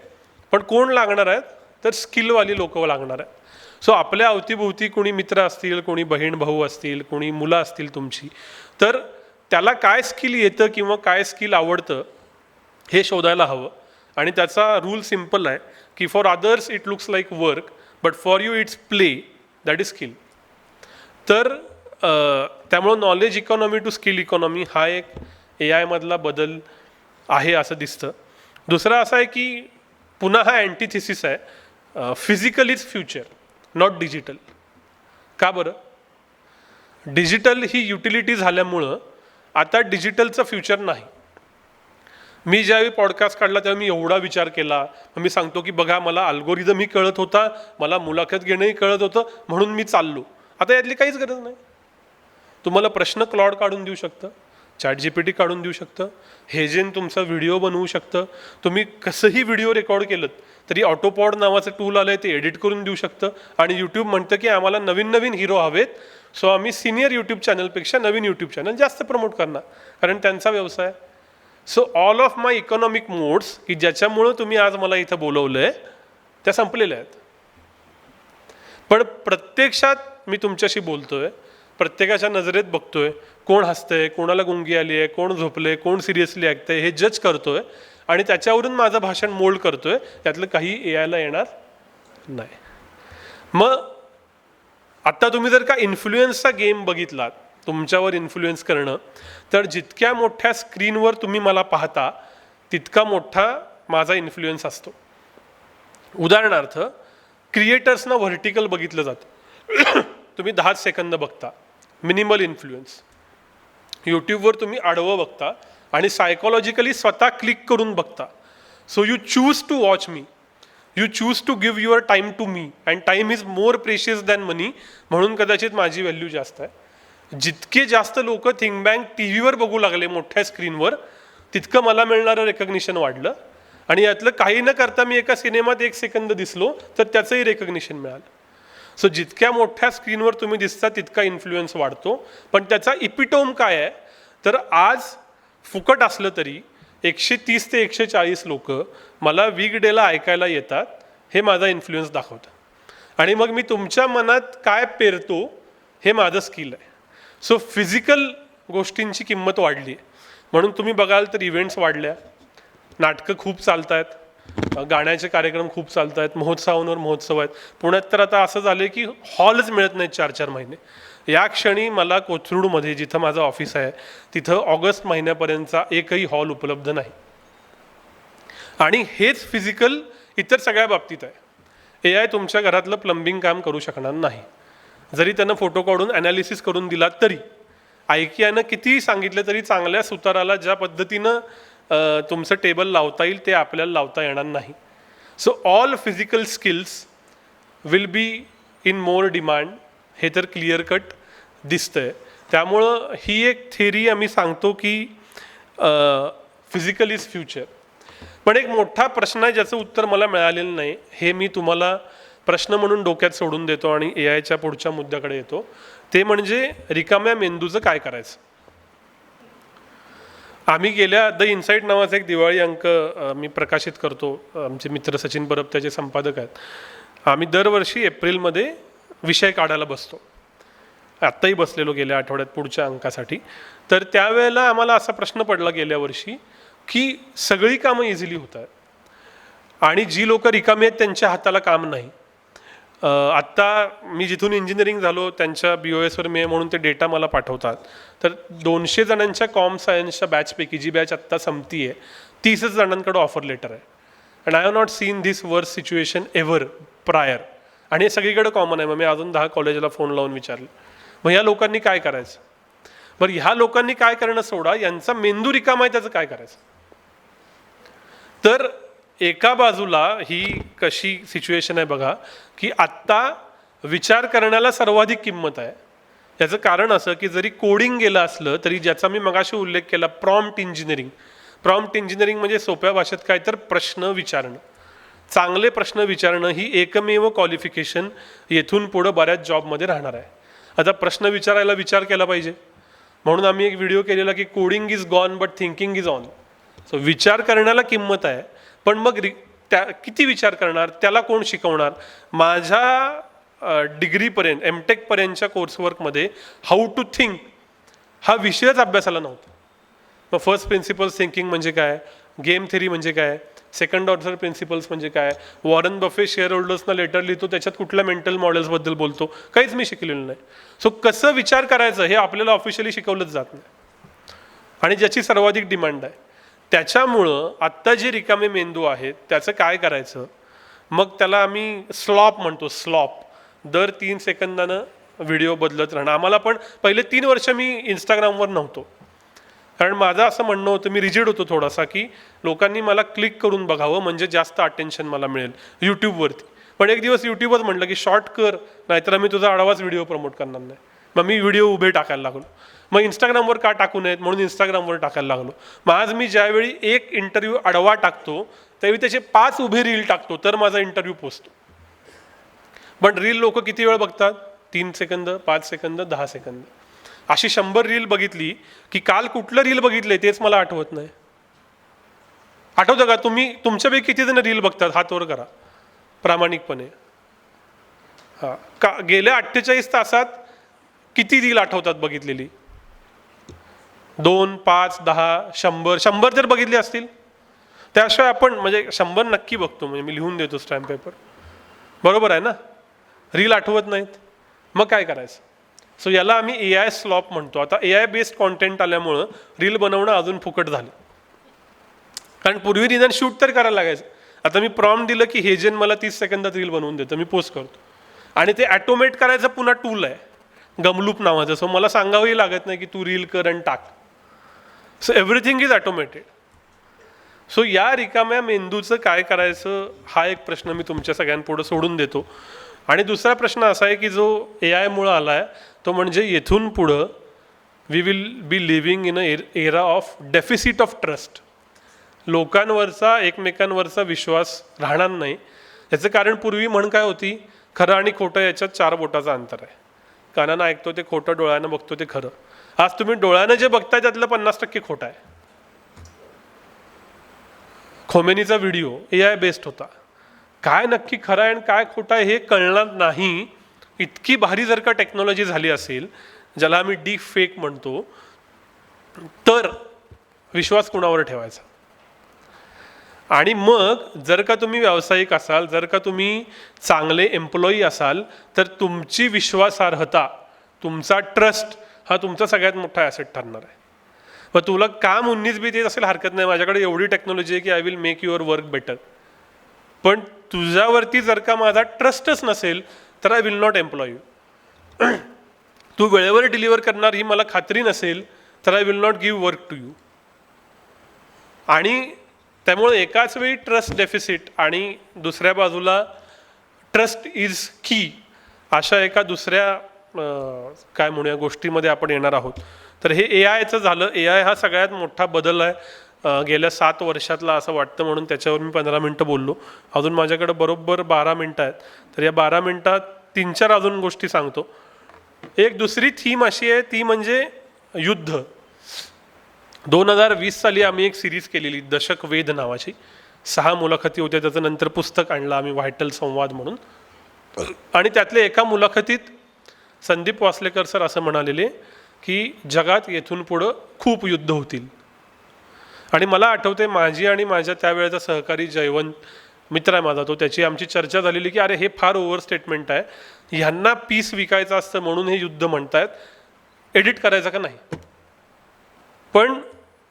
पण कोण लागणार आहेत, तर स्किलवाली लोक लागणार आहेत. सो आपल्या अवतीभोवती कोणी मित्र असतील, कोणी बहीण भाऊ असतील, कोणी मुलं असतील तुमची, तर त्याला काय स्किल येतं किंवा काय स्किल आवडतं हे शोधायला हवं. आणि त्याचा रूल सिम्पल आहे की for others it looks like work, but for you it's play, that is skill. तर त्यामुळं knowledge economy to skill economy हा एक AI मधला बदल आहे असं दिसतं. दुसरा असा आहे की पुन्हा हा अँटिथिसिस आहे, physical is future not digital. का बरं? डिजिटल ही युटिलिटी झाल्यामुळं आता डिजिटलचं फ्युचर नाही. मी ज्यावेळी पॉडकास्ट काढला तेव्हा मी एवढा विचार केला. मी सांगतो की बघा मला अल्गोरिदमही कळत होता, मला मुलाखत घेणंही कळत होतं, म्हणून मी चाललो. आता यातली काहीच गरज नाही. तुम्हाला प्रश्न क्लॉड काढून देऊ शकतं, ChatGPT काढून देऊ शकतं, हेजेन तुमचा व्हिडिओ बनवू शकतं. तुम्ही कसंही व्हिडिओ रेकॉर्ड केलं तरी ऑटोपॉड नावाचं टूल आलं आहे, ते एडिट करून देऊ शकतं. आणि यूट्यूब म्हणतं की आम्हाला नवीन नवीन हिरो हवेत, सो आम्ही सिनियर यूट्यूब चॅनलपेक्षा नवीन यूट्यूब चॅनल जास्त प्रमोट करणार, कारण त्यांचा व्यवसाय. So all of my economic modes की ज्याच्यामुळं तुम्ही आज मला इथं बोलवलं आहे त्या संपलेल्या आहेत. पण प्रत्यक्षात मी तुमच्याशी बोलतोय, प्रत्येकाच्या नजरेत बघतोय, कोण हसतंय, कोणाला गुंगी आली आहे, कोण झोपले, कोण सिरियसली ऐकतंय हे जज करतोय आणि त्याच्यावरून माझं भाषण मोल्ड करतोय. त्यातलं काही AIला येणार नाही. मग आत्ता तुम्ही जर का इन्फ्लुएन्सचा गेम बघितलात, तुमच्यावर इन्फ्लुएन्स करणं, तर जितक्या मोठ्या स्क्रीनवर तुम्ही मला पाहता तितका मोठा माझा इन्फ्लुएन्स असतो. उदाहरणार्थ क्रिएटर्सना व्हर्टिकल बघितलं जातं. तुम्ही 10 सेकंद बघता, मिनिमल इन्फ्लुएन्स. यूट्यूबवर तुम्ही आडवं बघता आणि सायकोलॉजिकली स्वतः क्लिक करून बघता. So you choose to watch me, you choose to give your time to me, and time is more precious than money. म्हणून कदाचित माझी व्हॅल्यू जास्त आहे. जितके जास्त लोक थिंक बँक TV वर बघू लागले मोठ्या स्क्रीनवर, तितकं मला मिळणारं रेकग्निशन वाढलं. आणि यातलं काही न करता मी एका सिनेमात 1 सेकंद दिसलो तर त्याचंही रेकग्निशन मिळालं. सो जितक्या मोठ्या स्क्रीनवर तुम्ही दिसता तितका इन्फ्लुएन्स वाढतो. पण त्याचा इपिटोम काय आहे, तर आज फुकट असलं तरी 130 ते 140 लोक मला वीकडेला ऐकायला येतात, हे माझा इन्फ्लुएन्स दाखवतं. आणि मग मी तुमच्या मनात काय पेरतो हे माझं स्किल आहे. सो फिजिकल गोष्टींची किंमत वाढली आहे. म्हणून तुम्ही बघाल तर इव्हेंट्स वाढल्या, नाटकं खूप चालत आहेत, गाण्याचे कार्यक्रम खूप चालत आहेत, महोत्सवांवर महोत्सव आहेत. पुण्यात तर आता असं झालं की हॉलच मिळत नाहीत 4-4 महिने. या क्षणी मला कोथरूडमध्ये जिथं माझं ऑफिस आहे तिथं ऑगस्ट महिन्यापर्यंतचा एकही हॉल उपलब्ध नाही. आणि हेच फिजिकल इतर सगळ्या बाबतीत आहे. AI तुमच्या घरातलं प्लंबिंग काम करू शकणार नाही. जरी त्यानं फोटो काढून ॲनालिसिस करून दिला तरी, IKEAनं कितीही सांगितलं तरी चांगल्या सुताराला ज्या पद्धतीनं तुमचं टेबल लावता येईल ते आपल्याला लावता येणार नाही. So all physical skills will be in more demand, हे तर क्लिअर कट दिसतंय. त्यामुळं ही एक थेरी आम्ही सांगतो की फिजिकल इज फ्युचर. पण एक मोठा प्रश्न आहे ज्याचं उत्तर मला मिळालेलं नाही, हे मी तुम्हाला प्रश्न म्हणून डोक्यात सोडून देतो आणि AIच्या पुढच्या मुद्द्याकडे येतो. ते म्हणजे रिकाम्या मेंदूचं काय करायचं. आम्ही गेल्या द इन्साईट नावाचा एक दिवाळी अंक मी प्रकाशित करतो, आमचे मित्र सचिन परब त्याचे संपादक आहेत. आम्ही दरवर्षी एप्रिलमध्ये विषय काढायला बसतो. आत्ताही बसलेलो गेल्या आठवड्यात पुढच्या अंकासाठी. तर त्यावेळेला आम्हाला असा प्रश्न पडला गेल्या वर्षी की सगळी कामं इझिली होत आहेत आणि जी लोक रिकामी आहेत त्यांच्या हाताला काम नाही. आत्ता मी जिथून इंजिनिअरिंग झालो त्यांच्या BOSवर मी म्हणून ते डेटा मला पाठवतात. तर 200 जणांच्या कॉम सायन्सच्या बॅचपैकी जी बॅच आत्ता संपती आहे 30च जणांकडे ऑफर लेटर आहे. And I have not seen this वर्स सिच्युएशन एव्हर प्रायर. आणि हे सगळीकडे कॉमन आहे. मग मी अजून 10 कॉलेजला फोन लावून विचारलं, मग ह्या लोकांनी काय करायचं. बरं, ह्या लोकांनी काय करणं सोडा, यांचा मेंदू रिकामा आहे त्याचं काय करायचं. तर एका बाजूला ही कशी सिच्युएशन आहे बघा की आत्ता विचार करण्याला सर्वाधिक किंमत आहे. याचं कारण असं की जरी कोडिंग गेलं असलं तरी ज्याचा मी मगाशी उल्लेख केला प्रॉम्प्ट इंजिनिअरिंग. प्रॉम्प्ट इंजिनिअरिंग म्हणजे सोप्या भाषेत काय तर प्रश्न विचारणं, चांगले प्रश्न विचारणं ही एकमेव क्वालिफिकेशन येथून पुढं बऱ्याच जॉबमध्ये राहणार आहे. आता प्रश्न विचारायला विचार केला पाहिजे म्हणून आम्ही एक व्हिडिओ केलेला की coding is gone but thinking is on. So विचार करण्याला किंमत आहे, पण मग त्या किती विचार करणार, त्याला कोण शिकवणार. माझ्या डिग्रीपर्यंत MTech पर्यंतच्या कोर्सवर्कमध्ये हाऊ टू थिंक हा विषयच अभ्यासाला नव्हता. मग फर्स्ट प्रिन्सिपल्स थिंकिंग म्हणजे काय, गेम थेरी म्हणजे काय, सेकंड ऑर्डर प्रिन्सिपल्स म्हणजे काय, वॉरन बफे शेअर होल्डर्सना लेटर लिहितो त्याच्यात कुठल्या मेंटल मॉडेल्सबद्दल बोलतो, काहीच मी शिकलेलं नाही. सो कसं विचार करायचं हे आपल्याला ऑफिशियली शिकवलंच जात नाही आणि ज्याची सर्वाधिक डिमांड आहे. त्याच्यामुळं आत्ता जे रिकामे मेंदू आहेत त्याचं काय करायचं. मग त्याला आम्ही स्लॉप म्हणतो. स्लॉप दर 3 सेकंदानं व्हिडिओ बदलत राहणं. आम्हाला पण पहिले 3 वर्ष मी इंस्टाग्रामवर नव्हतो, कारण माझं असं म्हणणं होतं, मी रिजिड होतो थोडासा की लोकांनी मला क्लिक करून बघावं म्हणजे जास्त अटेन्शन मला मिळेल यूट्यूबवरती. पण एक दिवस यूट्यूबच म्हटलं की शॉर्ट कर, नाहीतर आम्ही तुझा आडवाच व्हिडिओ प्रमोट करणार नाही. मग मी व्हिडिओ उभे टाकायला लागलो. मग इंस्टाग्रामवर का टाकू नयेत म्हणून इंस्टाग्रामवर टाकायला लागलो. मग आज मी ज्यावेळी एक इंटरव्ह्यू आडवा टाकतो त्यावेळी त्याचे 5 उभे रील टाकतो तर माझा इंटरव्ह्यू पोचतो. पण रील लोक किती वेळ बघतात, 3 सेकंद, 5 सेकंद, 10 सेकंद. अशी 100 रील बघितली की काल कुठलं रील बघितले तेच मला आठवत नाही. आठवतं का तुम्ही, तुमच्यापैकी किती जण रील बघतात, हात वर करा प्रामाणिकपणे. हां, का गेल्या 48 तासात किती रील आठवतात बघितलेली. 2, 5, 10, 100 जर बघितले असतील. त्याशिवाय आपण म्हणजे 100 नक्की बघतो, म्हणजे मी लिहून देतो स्टॅम्प पेपर, बरोबर आहे ना. रील आठवत नाहीत, मग काय करायचं. सो याला आम्ही AI स्लॉप म्हणतो. आता AI बेस्ड कॉन्टेंट आल्यामुळं रील बनवणं अजून फुकट झालं, कारण पूर्वी निदान शूट तर करायला लागायचं. आता मी प्रॉम्प्ट दिलं की हे जेन मला 30 सेकंदात रील बनवून देतं, मी पोस्ट करतो आणि ते ॲटोमेट करायचं पुन्हा टूल आहे गमलूप नावाचं. सो मला सांगावंही लागत नाही की तू रील कर आणि टाक. So everything is automated. So या रिकाम्या मेंदूचं काय करायचं हा एक प्रश्न मी तुमच्या सगळ्यांपुढं सोडून देतो. आणि दुसरा प्रश्न असा आहे की जो AIमुळं आला आहे तो म्हणजे येथून पुढं we will be living in a era of deficit of trust. लोकांवरचा एकमेकांवरचा विश्वास राहणार नाही. याचं कारण पूर्वी म्हण काय होती, खरं आणि खोटं याच्यात 4 बोटाचं अंतर आहे. कानानं ऐकतो ते खोटं, डोळ्यानं बघतो ते खरं. आज तुम्ही डोळ्यानं जे बघताय त्यातलं 50% खोटं आहे. खोमेनीचा व्हिडिओ AI बेस्ड होता. काय नक्की खरं आहे आणि काय खोटं आहे हे कळणार नाही. इतकी भारी जर का टेक्नॉलॉजी झाली असेल, ज्याला आम्ही डीप फेक म्हणतो, तर विश्वास कुणावर ठेवायचा. आणि मग जर का तुम्ही व्यावसायिक असाल, जर का तुम्ही चांगले एम्प्लॉई असाल, तर तुमची विश्वासार्हता तुमचा ट्रस्ट हा तुमचा सगळ्यात मोठा ॲसेट ठरणार आहे. मग तुला काम 19-20 येत असेल हरकत नाही, माझ्याकडे एवढी टेक्नॉलॉजी आहे की I will make your work better. पण तुझ्यावरती जर का माझा ट्रस्टच नसेल तर I will not employ you. तू वेळेवर डिलिव्हर करणार ही मला खात्री नसेल तर I will not give work to you. आणि त्यामुळे एकाच वेळी ट्रस्ट डेफिसिट आणि दुसऱ्या बाजूला ट्रस्ट इज की अशा एका दुसऱ्या काय म्हणूया गोष्टीमध्ये आपण येणार आहोत. तर हे AI झालं. AI हा सगळ्यात मोठा बदल आहे गेल्या 7 वर्षातला असं वाटतं, म्हणून त्याच्यावर मी 15 मिनटं बोललो. अजून माझ्याकडे बरोबर 12 मिनटं आहेत. तर या 12 मिनटात 3-4 अजून गोष्टी सांगतो. एक दुसरी थीम अशी आहे, ती म्हणजे युद्ध. 2020 साली आम्ही एक सिरीज केलेली दशक वेध नावाची. 6 मुलाखती होत्या. त्याचं नंतर पुस्तक आणलं आम्ही व्हायटल संवाद म्हणून. आणि त्यातल्या एका मुलाखतीत संदीप वासलेकर सर असं म्हणालेले की जगात येथून पुढं खूप युद्ध होतील. आणि मला आठवते माझी आणि माझ्या त्यावेळेचा सहकारी जयवंत मित्र आहे माझा, तो त्याची आमची चर्चा झालेली की अरे हे फार ओव्हर स्टेटमेंट आहे, ह्यांना पीस विकायचं असतं म्हणून हे युद्ध म्हणतायत, एडिट करायचं का नाही. पण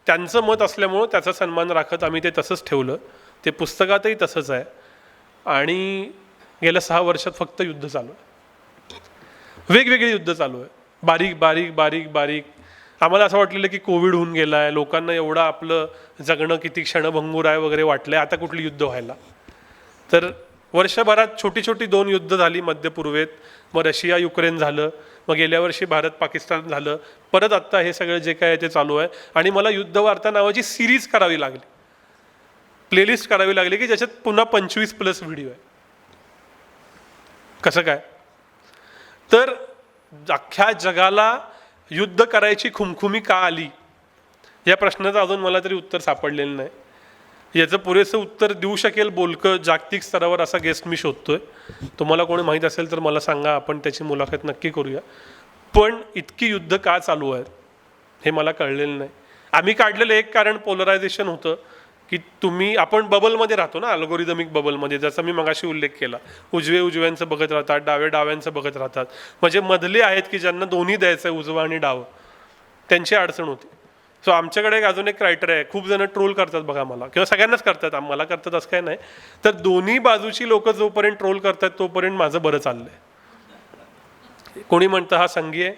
त्यांचं मत असल्यामुळं त्याचा सन्मान राखत आम्ही ते तसंच ठेवलं. ते पुस्तकातही तसंच आहे. आणि गेल्या 6 वर्षात फक्त युद्ध चालू आहे, वेगवेगळी युद्ध चालू आहे, बारीक बारीक बारीक बारीक. आम्हाला असं वाटलेलं की कोविड होऊन गेला आहे, लोकांना एवढं आपलं जगणं किती क्षणभंगूर आहे वगैरे वाटलं आहे, आता कुठली युद्ध व्हायला. तर वर्षभरात छोटी छोटी 2 युद्ध झाली मध्यपूर्वेत. मग रशिया युक्रेन झालं, मग गेल्या वर्षी भारत पाकिस्तान झालं, परत आत्ता हे सगळं जे काय आहे ते चालू आहे. आणि मला युद्ध वार्ता नावाची सिरीज करावी लागली, प्लेलिस्ट करावी लागली की ज्याच्यात पुन्हा 25+ व्हिडिओ आहे. कसं काय? तर अख्ख्या जगाला युद्ध करायची खुमखुमी का आली या प्रश्नाचं अजून मला तरी उत्तर सापडलेलं नाही. याचं पुरेसं उत्तर देऊ शकेल बोलकं जागतिक स्तरावर असा गेस्ट मी शोधतोय. तुम्हाला कोणी माहीत असेल तर मला सांगा, आपण त्याची मुलाखत नक्की करूया. पण इतकी युद्ध का चालू आहेत हे मला कळलेलं नाही. आम्ही काढलेलं एक कारण पोलरायझेशन होतं की आपण बबलमध्ये राहतो ना, अल्गोरिदमिक बबलमध्ये, जसं मी मगाशी उल्लेख केला. उजव्यांचं बघत राहतात, डाव्यांचं बघत राहतात. म्हणजे मधले आहेत की ज्यांना दोन्ही द्यायचं आहे, उजवा आणि डाव, त्यांची अडचण होती. सो आमच्याकडे एक अजून एक क्रायटेरिया आहे. खूप जण ट्रोल करतात बघा मला, किंवा सगळ्यांनाच करतात, मला करतात असं काय नाही. तर दोन्ही बाजूची लोक जोपर्यंत ट्रोल करतात तोपर्यंत माझं बरं चाललंय. कोणी म्हणतं हा संघी आहे,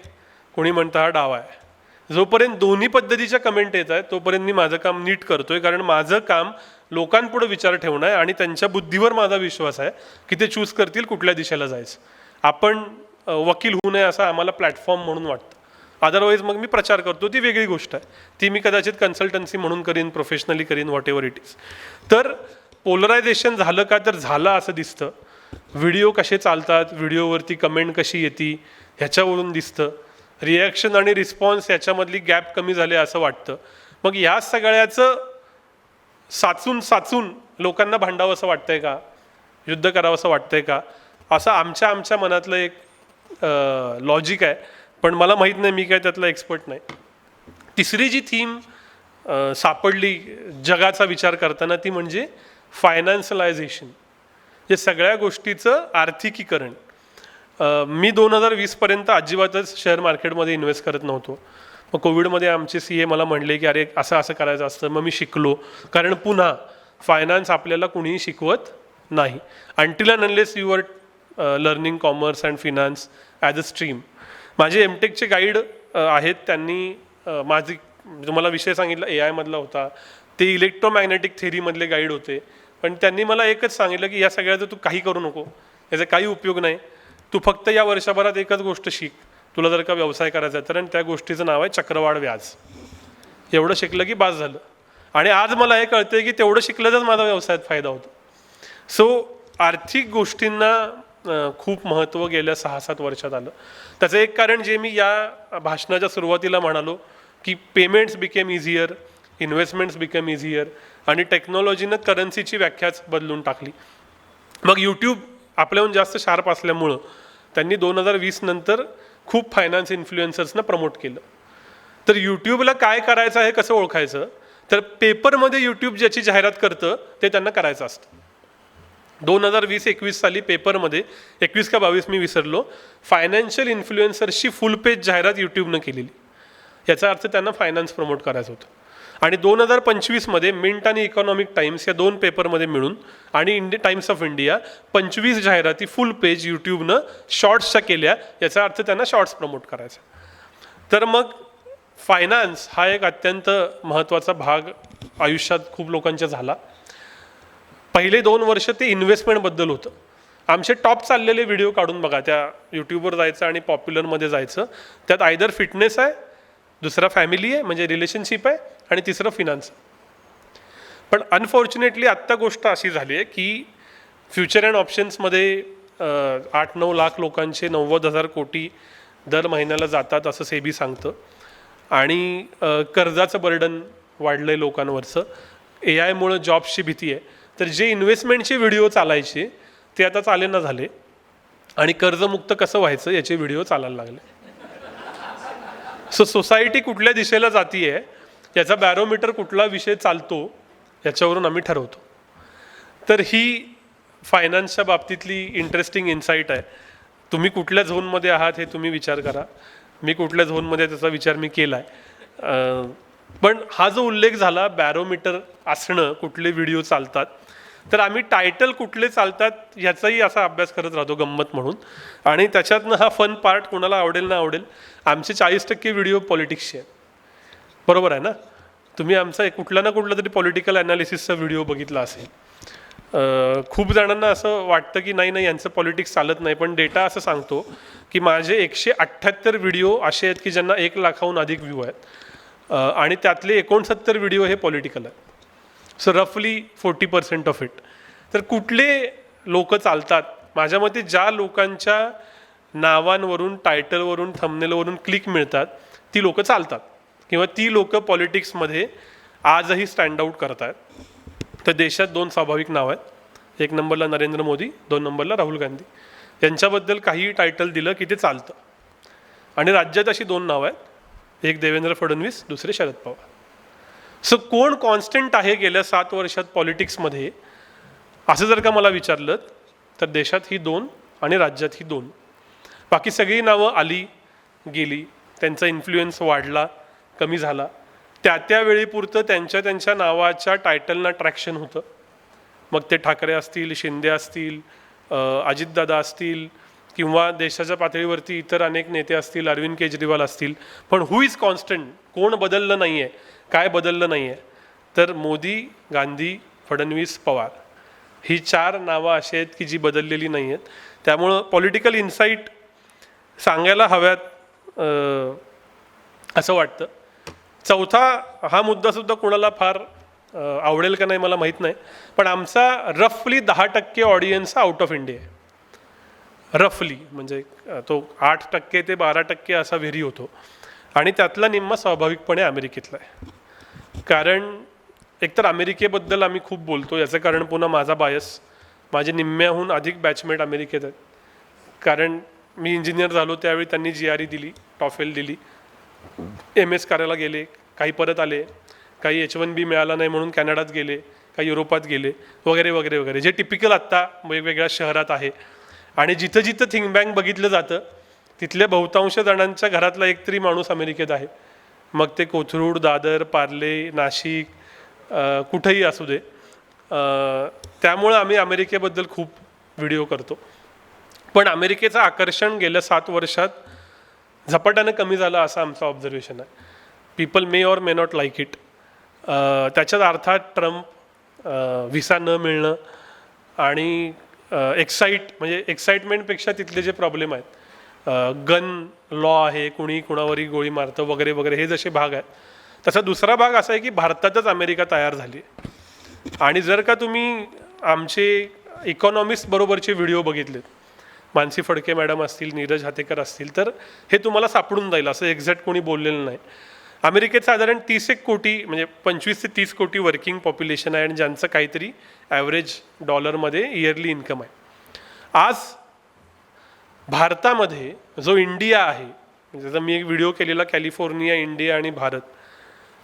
कोणी म्हणतं हा डावा आहे. जोपर्यंत दोन्ही पद्धतीच्या कमेंट येत आहेत तोपर्यंत मी माझं काम नीट करतोय, कारण माझं काम लोकांपुढे विचार ठेवणं आहे आणि त्यांच्या बुद्धीवर माझा विश्वास आहे की ते चूज करतील कुठल्या दिशेला जायचं. आपण वकील होऊ नये असं आम्हाला प्लॅटफॉर्म म्हणून वाटतं. अदरवाईज मग मी प्रचार करतो, ती वेगळी गोष्ट आहे. ती मी कदाचित कन्सल्टन्सी म्हणून करीन, प्रोफेशनली करीन, व्हॉट एव्हर इट इज. तर पोलरायझेशन झालं का? तर झालं असं दिसतं. व्हिडिओ कसे चालतात, व्हिडिओवरती कमेंट कशी येते ह्याच्यावरून दिसतं. रिॲक्शन आणि रिस्पॉन्स याच्यामधली गॅप कमी झाले असं वाटतं. मग या सगळ्याचं साचून लोकांना भांडावं असं वाटतंय का, युद्ध करावं असं वाटतंय का, असं आमच्या मनातलं एक लॉजिक आहे. पण मला माहीत नाही, मी काय त्यातला एक्सपर्ट नाही. तिसरी जी थीम सापडली जगाचा विचार करताना ती म्हणजे फायनान्शियलायझेशन, हे सगळ्या गोष्टीचं आर्थिकीकरण. मी 2020पर्यंत अजिबातच शेअर मार्केटमध्ये इन्व्हेस्ट करत नव्हतो. मग कोविडमध्ये आमचे CA मला म्हणले की अरे असं करायचं असतं. मग मी शिकलो, कारण पुन्हा फायनान्स आपल्याला कुणीही शिकवत नाही until and unless you are learning commerce and finance as a stream. माझे MTechचे गाईड आहेत, त्यांनी माझी तुम्हाला विषय सांगितला AI मधला होता, ते इलेक्ट्रोमॅग्नेटिक थेरीमधले गाईड होते. पण त्यांनी मला एकच सांगितलं की या सगळ्याचं तू काही करू नको, याचा काही उपयोग नाही. तू फक्त या वर्षभरात एकच गोष्ट शिक, तुला जर का व्यवसाय करायचा आहे तर, आणि त्या गोष्टीचं नाव आहे चक्रवाढ व्याज. एवढं शिकलं की बास झालं. आणि आज मला हे कळतंय की तेवढं शिकल्याचाच माझा व्यवसायात फायदा होतो. सो आर्थिक गोष्टींना खूप महत्त्व गेल्या 6-7 वर्षात आलं. त्याचं एक कारण जे मी या भाषणाच्या सुरुवातीला म्हणालो की payments became easier, investments became easier, आणि टेक्नॉलॉजीनं करन्सीची व्याख्याच बदलून टाकली. मग यूट्यूब आपल्याहून जास्त शार्प असल्यामुळं त्यांनी 2020 नंतर खूप फायनान्स इन्फ्लुएन्सर्सना प्रमोट केलं. तर यूट्यूबला काय करायचं आहे कसं ओळखायचं, तर पेपरमध्ये यूट्यूब ज्याची जाहिरात करतं ते त्यांना करायचं असतं. 2020-21 साली पेपरमध्ये 21 का 22 मी विसरलो, फायनान्शियल इन्फ्लुएन्सर्सची फुल पेज जाहिरात यूट्यूबनं केलेली. याचा अर्थ त्यांना फायनान्स प्रमोट करायचं होतं. आणि 2025मध्ये मिंट आणि इकॉनॉमिक टाइम्स या 2 पेपरमध्ये मिळून आणि टाइम्स ऑफ इंडिया 25 जाहिराती फुल पेज यूट्यूबनं शॉर्ट्सच्या केल्या. याचा अर्थ त्यांना शॉर्ट्स प्रमोट करायचा. तर मग फायनान्स हा एक अत्यंत महत्त्वाचा भाग आयुष्यात खूप लोकांच्या झाला. पहिले 2 वर्ष ते इन्व्हेस्टमेंटबद्दल होतं. आमचे टॉप चाललेले व्हिडिओ काढून बघा, त्या यूट्यूबवर जायचं आणि पॉप्युलरमध्ये जायचं. त्यात आयदर फिटनेस आहे, दुसरा फॅमिली आहे म्हणजे रिलेशनशिप आहे, आणि तिसरं फिनान्स. पण अनफॉर्च्युनेटली आत्ता गोष्ट अशी झाली आहे की फ्युचर अँड ऑप्शन्समध्ये 8-9 लाख लोकांचे 90,000 कोटी दर महिन्याला जातात असं सेबी सांगतं. आणि कर्जाचं बर्डन वाढलं आहे लोकांवरचं. AI-मुळं जॉब्सची भीती आहे. तर जे इन्व्हेस्टमेंटचे व्हिडिओ चालायचे ते आता चालेना झाले आणि कर्जमुक्त कसं व्हायचं याचे व्हिडिओ चालायला लागले. सो सोसायटी कुठल्या दिशेला जाती आहे याचा बॅरोमीटर कुठला विषय चालतो याच्यावरून आम्ही ठरवतो. तर ही फायनान्सच्या बाबतीतली इंटरेस्टिंग इन्साईट आहे. तुम्ही कुठल्या झोनमध्ये आहात हे तुम्ही विचार करा. मी कुठल्या झोनमध्ये त्याचा विचार मी केला आहे. पण हा जो उल्लेख झाला बॅरोमीटर असणं, कुठले व्हिडिओ चालतात, तर आम्ही टायटल कुठले चालतात ह्याचाही असा अभ्यास करत राहतो गंमत म्हणून. आणि त्याच्यातनं हा फन पार्ट कोणाला आवडेल ना आवडेल, आमचे 40% व्हिडिओ पॉलिटिक्सचे आहेत. बरोबर आहे ना? तुम्ही आमचा कुठला ना कुठला तरी पॉलिटिकल ॲनालिसिसचा व्हिडिओ बघितला असेल. खूप जणांना असं वाटतं की नाही यांचं पॉलिटिक्स चालत नाही, पण डेटा असं सांगतो की माझे 178 व्हिडिओ असे आहेत की ज्यांना 1 लाखाहून अधिक व्ह्यू आहेत आणि त्यातले 69 व्हिडिओ हे पॉलिटिकल आहेत. सो रफली 40% ऑफ इट. तर कुठले लोक चालतात? माझ्या मते ज्या लोकांच्या नावांवरून, टायटलवरून, थंबनेलवरून क्लिक मिळतात ती लोकं चालतात किंवा ती लोकं पॉलिटिक्समध्ये आजही स्टँड आऊट करत आहेत. तर देशात 2 स्वाभाविक नाव आहेत. 1 नंबरला नरेंद्र मोदी, 2 नंबरला राहुल गांधी. यांच्याबद्दल काहीही टायटल दिलं की ते चालतं. आणि राज्यात अशी 2 नावं आहेत, एक देवेंद्र फडणवीस, दुसरे शरद पवार. सो कोण कॉन्स्टंट आहे गेल्या 7 वर्षात पॉलिटिक्समध्ये असं जर का मला विचारलं तर देशात ही 2 आणि राज्यात ही 2. बाकी सगळी नावं आली गेली, त्यांचा इन्फ्लुएन्स वाढला कमी झाला. त्या वेळीपुरतं त्यांच्या नावाच्या टायटलना ट्रॅक्शन होतं. मग ते ठाकरे असतील, शिंदे असतील, अजितदादा असतील किंवा देशाच्या पातळीवरती इतर अनेक नेते असतील, अरविंद केजरीवाल असतील. पण हु इज कॉन्स्टंट? कोण बदललं नाही आहे, काय बदललं नाही आहे? तर मोदी, गांधी, फडणवीस, पवार ही 4 नावं अशी आहेत की जी बदललेली नाही आहेत. त्यामुळं पॉलिटिकल इन्साईट सांगायला हव्यात असं वाटतं. चौथा हा मुद्दासुद्धा कोणाला फार आवडेल का नाही मला माहीत नाही, पण आमचा रफली 10% ऑडियन्स हा आउट ऑफ इंडिया आहे. रफली म्हणजे तो 8% ते 12% असा व्हेरी होतो. आणि त्यातला निम्मा स्वाभाविकपणे अमेरिकेतला आहे. कारण एकतर अमेरिकेबद्दल आम्ही खूप बोलतो, याचं कारण पुन्हा माझा बायस. माझे निम्म्याहून अधिक बॅचमेट अमेरिकेत आहेत. कारण मी इंजिनियर झालो त्यावेळी त्यांनी GRE दिली, टॉफेल दिली, MS करायला गेले, काही परत आले, काही H1B मिळाला नाही म्हणून कॅनडात गेले, काही युरोपात गेले वगैरे वगैरे वगैरे, जे टिपिकल आत्ता वेगवेगळ्या शहरात आहे. आणि जिथं जिथं थिंक बँक बघितलं जातं तिथल्या बहुतांश जणांच्या घरातला एक तरी माणूस अमेरिकेत आहे. मग ते कोथरूड, दादर, पार्ले, नाशिक कुठंही असू दे. त्यामुळं आम्ही अमेरिकेबद्दल खूप व्हिडिओ करतो. पण अमेरिकेचं आकर्षण गेल्या 7 वर्षात झपाट्यानं कमी झालं असं आमचं ऑब्झर्वेशन आहे. People may or may not like it. त्याच्यात अर्थात ट्रम्प, व्हिसा न मिळणं आणि म्हणजे एक्साइटमेंटपेक्षा तिथले जे प्रॉब्लेम आहेत, गन लॉ आहे, कुणी कुणावरही गोळी मारतं वगैरे वगैरे, हे जसे भाग आहेत. तसा दुसरा भाग असा आहे की भारतातच अमेरिका तयार झाली आहे. आणि जर का तुम्ही आमचे इकॉनॉमिस्ट बरोबरचे व्हिडिओ बघितलेत, मानसी फडके मॅडम असतील, नीरज हातेकर असतील, तर हे तुम्हाला सापडून जाईल. असं एक्झॅक्ट कोणी बोललेलं नाही. अमेरिकेत साधारण 30 कोटी म्हणजे 25 ते 30 कोटी वर्किंग पॉप्युलेशन आहे आणि ज्यांचं काहीतरी ॲव्हरेज डॉलरमध्ये इयरली इन्कम आहे. आज भारतामध्ये जो इंडिया आहे, जसं मी एक व्हिडिओ केलेला कॅलिफोर्निया, इंडिया आणि भारत,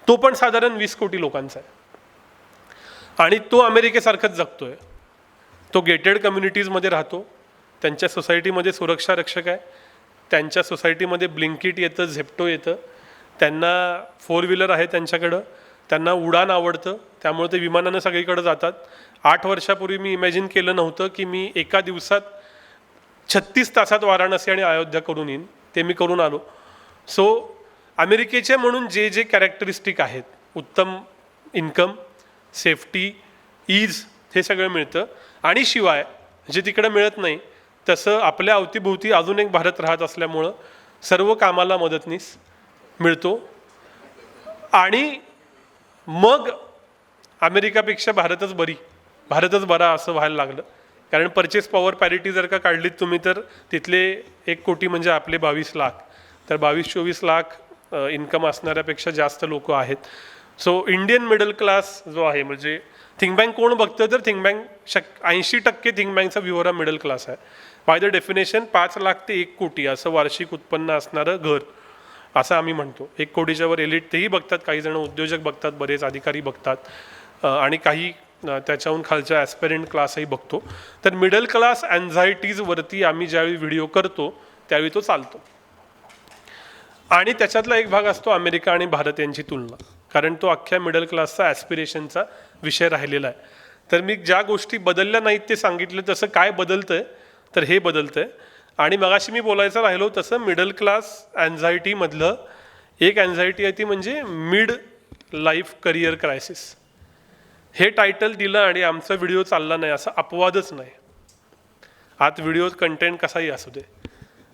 तो पण साधारण 20 कोटी लोकांचा आहे आणि तो अमेरिकेसारखंच जगतोय. तो गेटेड कम्युनिटीजमध्ये राहतो, त्यांच्या सोसायटीमध्ये सुरक्षा रक्षक आहे, त्यांच्या सोसायटीमध्ये ब्लिंकिट येतं, झेप्टो येतं, त्यांना 4 व्हीलर आहे त्यांच्याकडं, त्यांना उडान आवडतं, त्यामुळे ते विमानानं सगळीकडे जातात. 8 वर्षापूर्वी मी इमॅजिन केलं नव्हतं की मी एका दिवसात 36 तासात वाराणसी आणि अयोध्या करून येईन. ते मी करून आलो. सो अमेरिकेचे म्हणून जे जे कॅरेक्टरिस्टिक आहेत, उत्तम इन्कम, सेफ्टी, ईज, हे सगळं मिळतं. आणि शिवाय जे तिकडं मिळत नाही तसं आपल्या अवतीभोवती अजून एक भारत राहत असल्यामुळं सर्व कामाला मदतनीस मिळतो. आणि मग अमेरिकापेक्षा भारतच बरा असं व्हायला लागलं. कारण परचेस पॉवर पॅरिटी जर का काढलीत तुम्ही तर तिथले 1 कोटी म्हणजे आपले 22 लाख, तर 22-24 लाख इन्कम असणाऱ्यापेक्षा जास्त लोक आहेत. सो इंडियन मिडल क्लास जो आहे, म्हणजे थिंक बँक कोण बघतं तर थिंक बँक 80% थिंक बँकचा व्ह्यूवर हा मिडल क्लास आहे. बाय द डेफिनेशन 5 लाख ते 1 कोटी असं वार्षिक उत्पन्न असणारं घर असं आम्ही म्हणतो. 1 कोटीच्या वर एलिट तेही बघतात, काही जण उद्योजक बघतात, बरेच अधिकारी बघतात आणि काही त्याच्याहून खालच्या ॲस्पेरंट क्लासही बघतो. तर मिडल क्लास अँझायटीजवरती आम्ही ज्यावेळी व्हिडिओ करतो त्यावेळी तो चालतो. आणि त्याच्यातला एक भाग असतो अमेरिका आणि भारत यांची तुलना, कारण तो अख्ख्या मिडल क्लासचा ॲस्पिरेशनचा विषय राहिलेला आहे. तर मी ज्या गोष्टी बदलल्या नाहीत ते सांगितलं. तसं काय बदलतंय तर हे बदलतंय. आणि मगाशी मी बोलायचं राहिलो तसं मिडल क्लास अँझायटीमधलं एक अँझायटी आहे ती म्हणजे मिड लाईफ करिअर क्रायसिस. हे टायटल दिलं आणि आमचा व्हिडिओ चालला नाही असा अपवादच नाही. आत व्हिडिओ कंटेंट कसाही असू दे.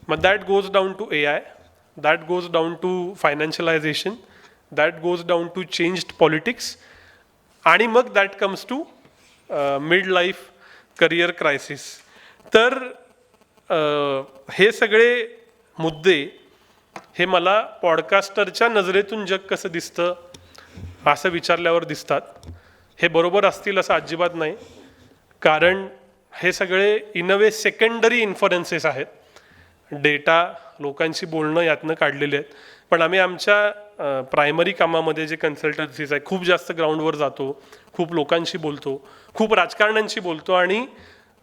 मग that goes down to AI, that goes down to financialization, that goes down to changed politics, आणि मग that comes to midlife career crisis. तर हे सगळे मुद्दे हे मला पॉडकास्टरच्या नजरेतून जग कसं दिसतं असं विचारल्यावर दिसतात. हे बरोबर असतील असं अजिबात नाही, कारण हे सगळे इन अ वे सेकंडरी इन्फरन्सेस आहेत. डेटा, लोकांशी बोलणं यातनं काढलेले आहेत. पण आम्ही आमच्या प्रायमरी कामामध्ये जे कन्सल्टन्सीज आहे, खूप जास्त ग्राउंडवर जातो, खूप लोकांशी बोलतो, खूप राजकारण्यांशी बोलतो, आणि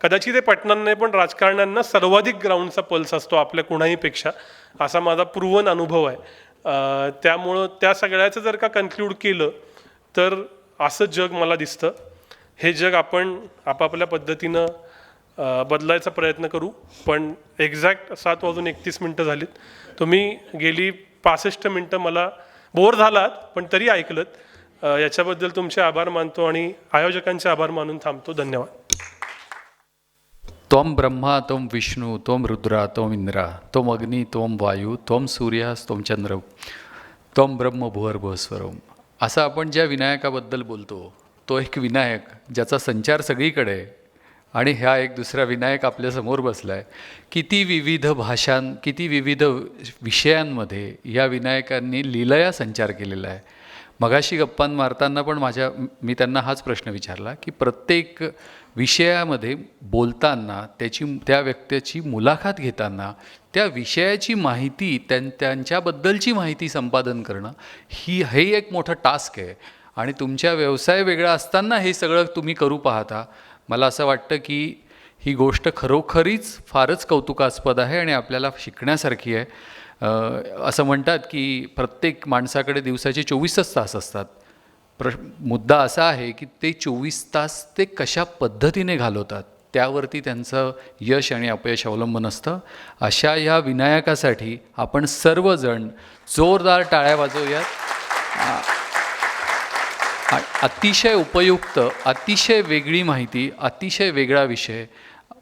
कदाचित ते पटणार नाही पण राजकारण्यांना सर्वाधिक ग्राउंडचा पल्स असतो आपल्या कुणाहीपेक्षा, असा माझा प्रूव्हन अनुभव आहे. त्यामुळं त्या सगळ्याचं जर का कन्क्लूड केलं तर असं जग मला दिसतं. हे जग आपण आपापल्या पद्धतीनं बदलायचा प्रयत्न करू. पण एक्झॅक्ट 7:31 झालीत. तुम्ही गेली 65 मिनटं मला बोर झालात पण तरी ऐकलत, याच्याबद्दल तुमचे आभार मानतो आणि आयोजकांचे आभार मानून थांबतो. धन्यवाद. त्वं ब्रह्मा त्वं विष्णू त्वं रुद्रा त्वं इंद्रा त्वं अग्नी त्वं वायू त्वं सूर्यास त्वं चंद्र त्वं ब्रह्म भुवर्भुवस्वरम्. असं आपण ज्या विनायकाबद्दल बोलतो तो एक विनायक ज्याचा संचार सगळीकडे आहे, आणि ह्या एक दुसरा विनायक आपल्यासमोर बसला आहे. किती विविध किती विविध विषयांमध्ये या विनायकांनी लीलया संचार केलेला आहे. मगाशी गप्पां मारताना पण मी त्यांना हाच प्रश्न विचारला की प्रत्येक विषयामध्ये बोलताना त्या व्यक्तीची मुलाखत घेताना त्या विषयाची माहिती त्यांच्याबद्दलची माहिती संपादन करणं हे एक मोठं टास्क आहे. आणि तुमच्या व्यवसाय वेगळा असताना हे सगळं तुम्ही करू पाहता. मला असं वाटतं की ही गोष्ट खरोखरीच फारच कौतुकास्पद आहे आणि आपल्याला शिकण्यासारखी आहे. असं म्हणतात की प्रत्येक माणसाकडे दिवसाचे 24च तास असतात. मुद्दा असा आहे की ते 24 तास ते कशा पद्धतीने घालवतात त्यावरती त्यांचं यश आणि अपयश अवलंबून असतं. अशा या विनायकासाठी आपण सर्वजण जोरदार टाळ्या वाजवूयात. अतिशय उपयुक्त, अतिशय वेगळी माहिती, अतिशय वेगळा विषय.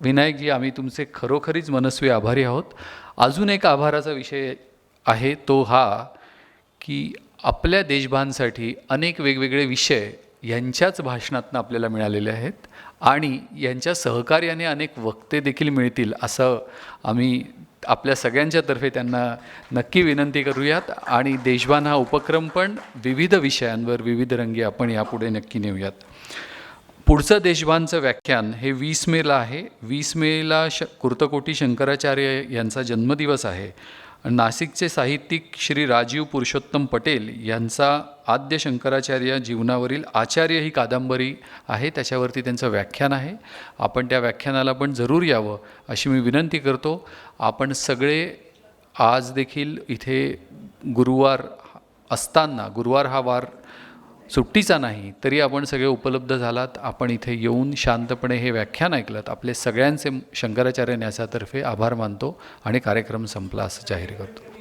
विनायकजी, आम्ही तुमचे खरोखरीच मनस्वी आभारी आहोत. अजून एक आभाराचा विषय आहे तो हा की आपल्या देशभानसाठी अनेक वेगवेगळे विषय यांच्याच भाषणातून आपल्याला मिळालेले आहेत आणि यांच्या सहकार्याने अनेक वक्ते देखील मिळतील असं आम्ही आपल्या सगळ्यांच्यातर्फे त्यांना नक्की विनंती करूयात. आणि देशभान हा उपक्रम पण विविध विषयांवर विविध रंगी आपण यापुढे नक्की नेऊयात. पुढचं देशभानचं व्याख्यान हे 20 मेला आहे. 20 मेला कुर्तकोटी शंकराचार्य यांचा जन्मदिवस आहे नाशिकचे साहित्यिक श्री राजीव पुरुषोत्तम पटेल यांचा आद्य शंकराचार्य जीवनावरील आचार्य ही कादंबरी आहे, त्याच्यावरती त्यांचं व्याख्यान आहे. आपण त्या व्याख्यानाला पण जरूर यावं अशी मी विनंती करतो. आपण सगळे आज देखील इथे गुरुवार असताना, गुरुवार हा वार सुट्टीचा नाही तरी आपण सगळे उपलब्ध झालात. आपण इथे येऊन शांतपणे हे व्याख्यान ऐकलंत. आपले सगळ्यांचे शंकराचार्य न्यासातर्फे आभार मानतो आणि कार्यक्रम संपला असं जाहीर करतो.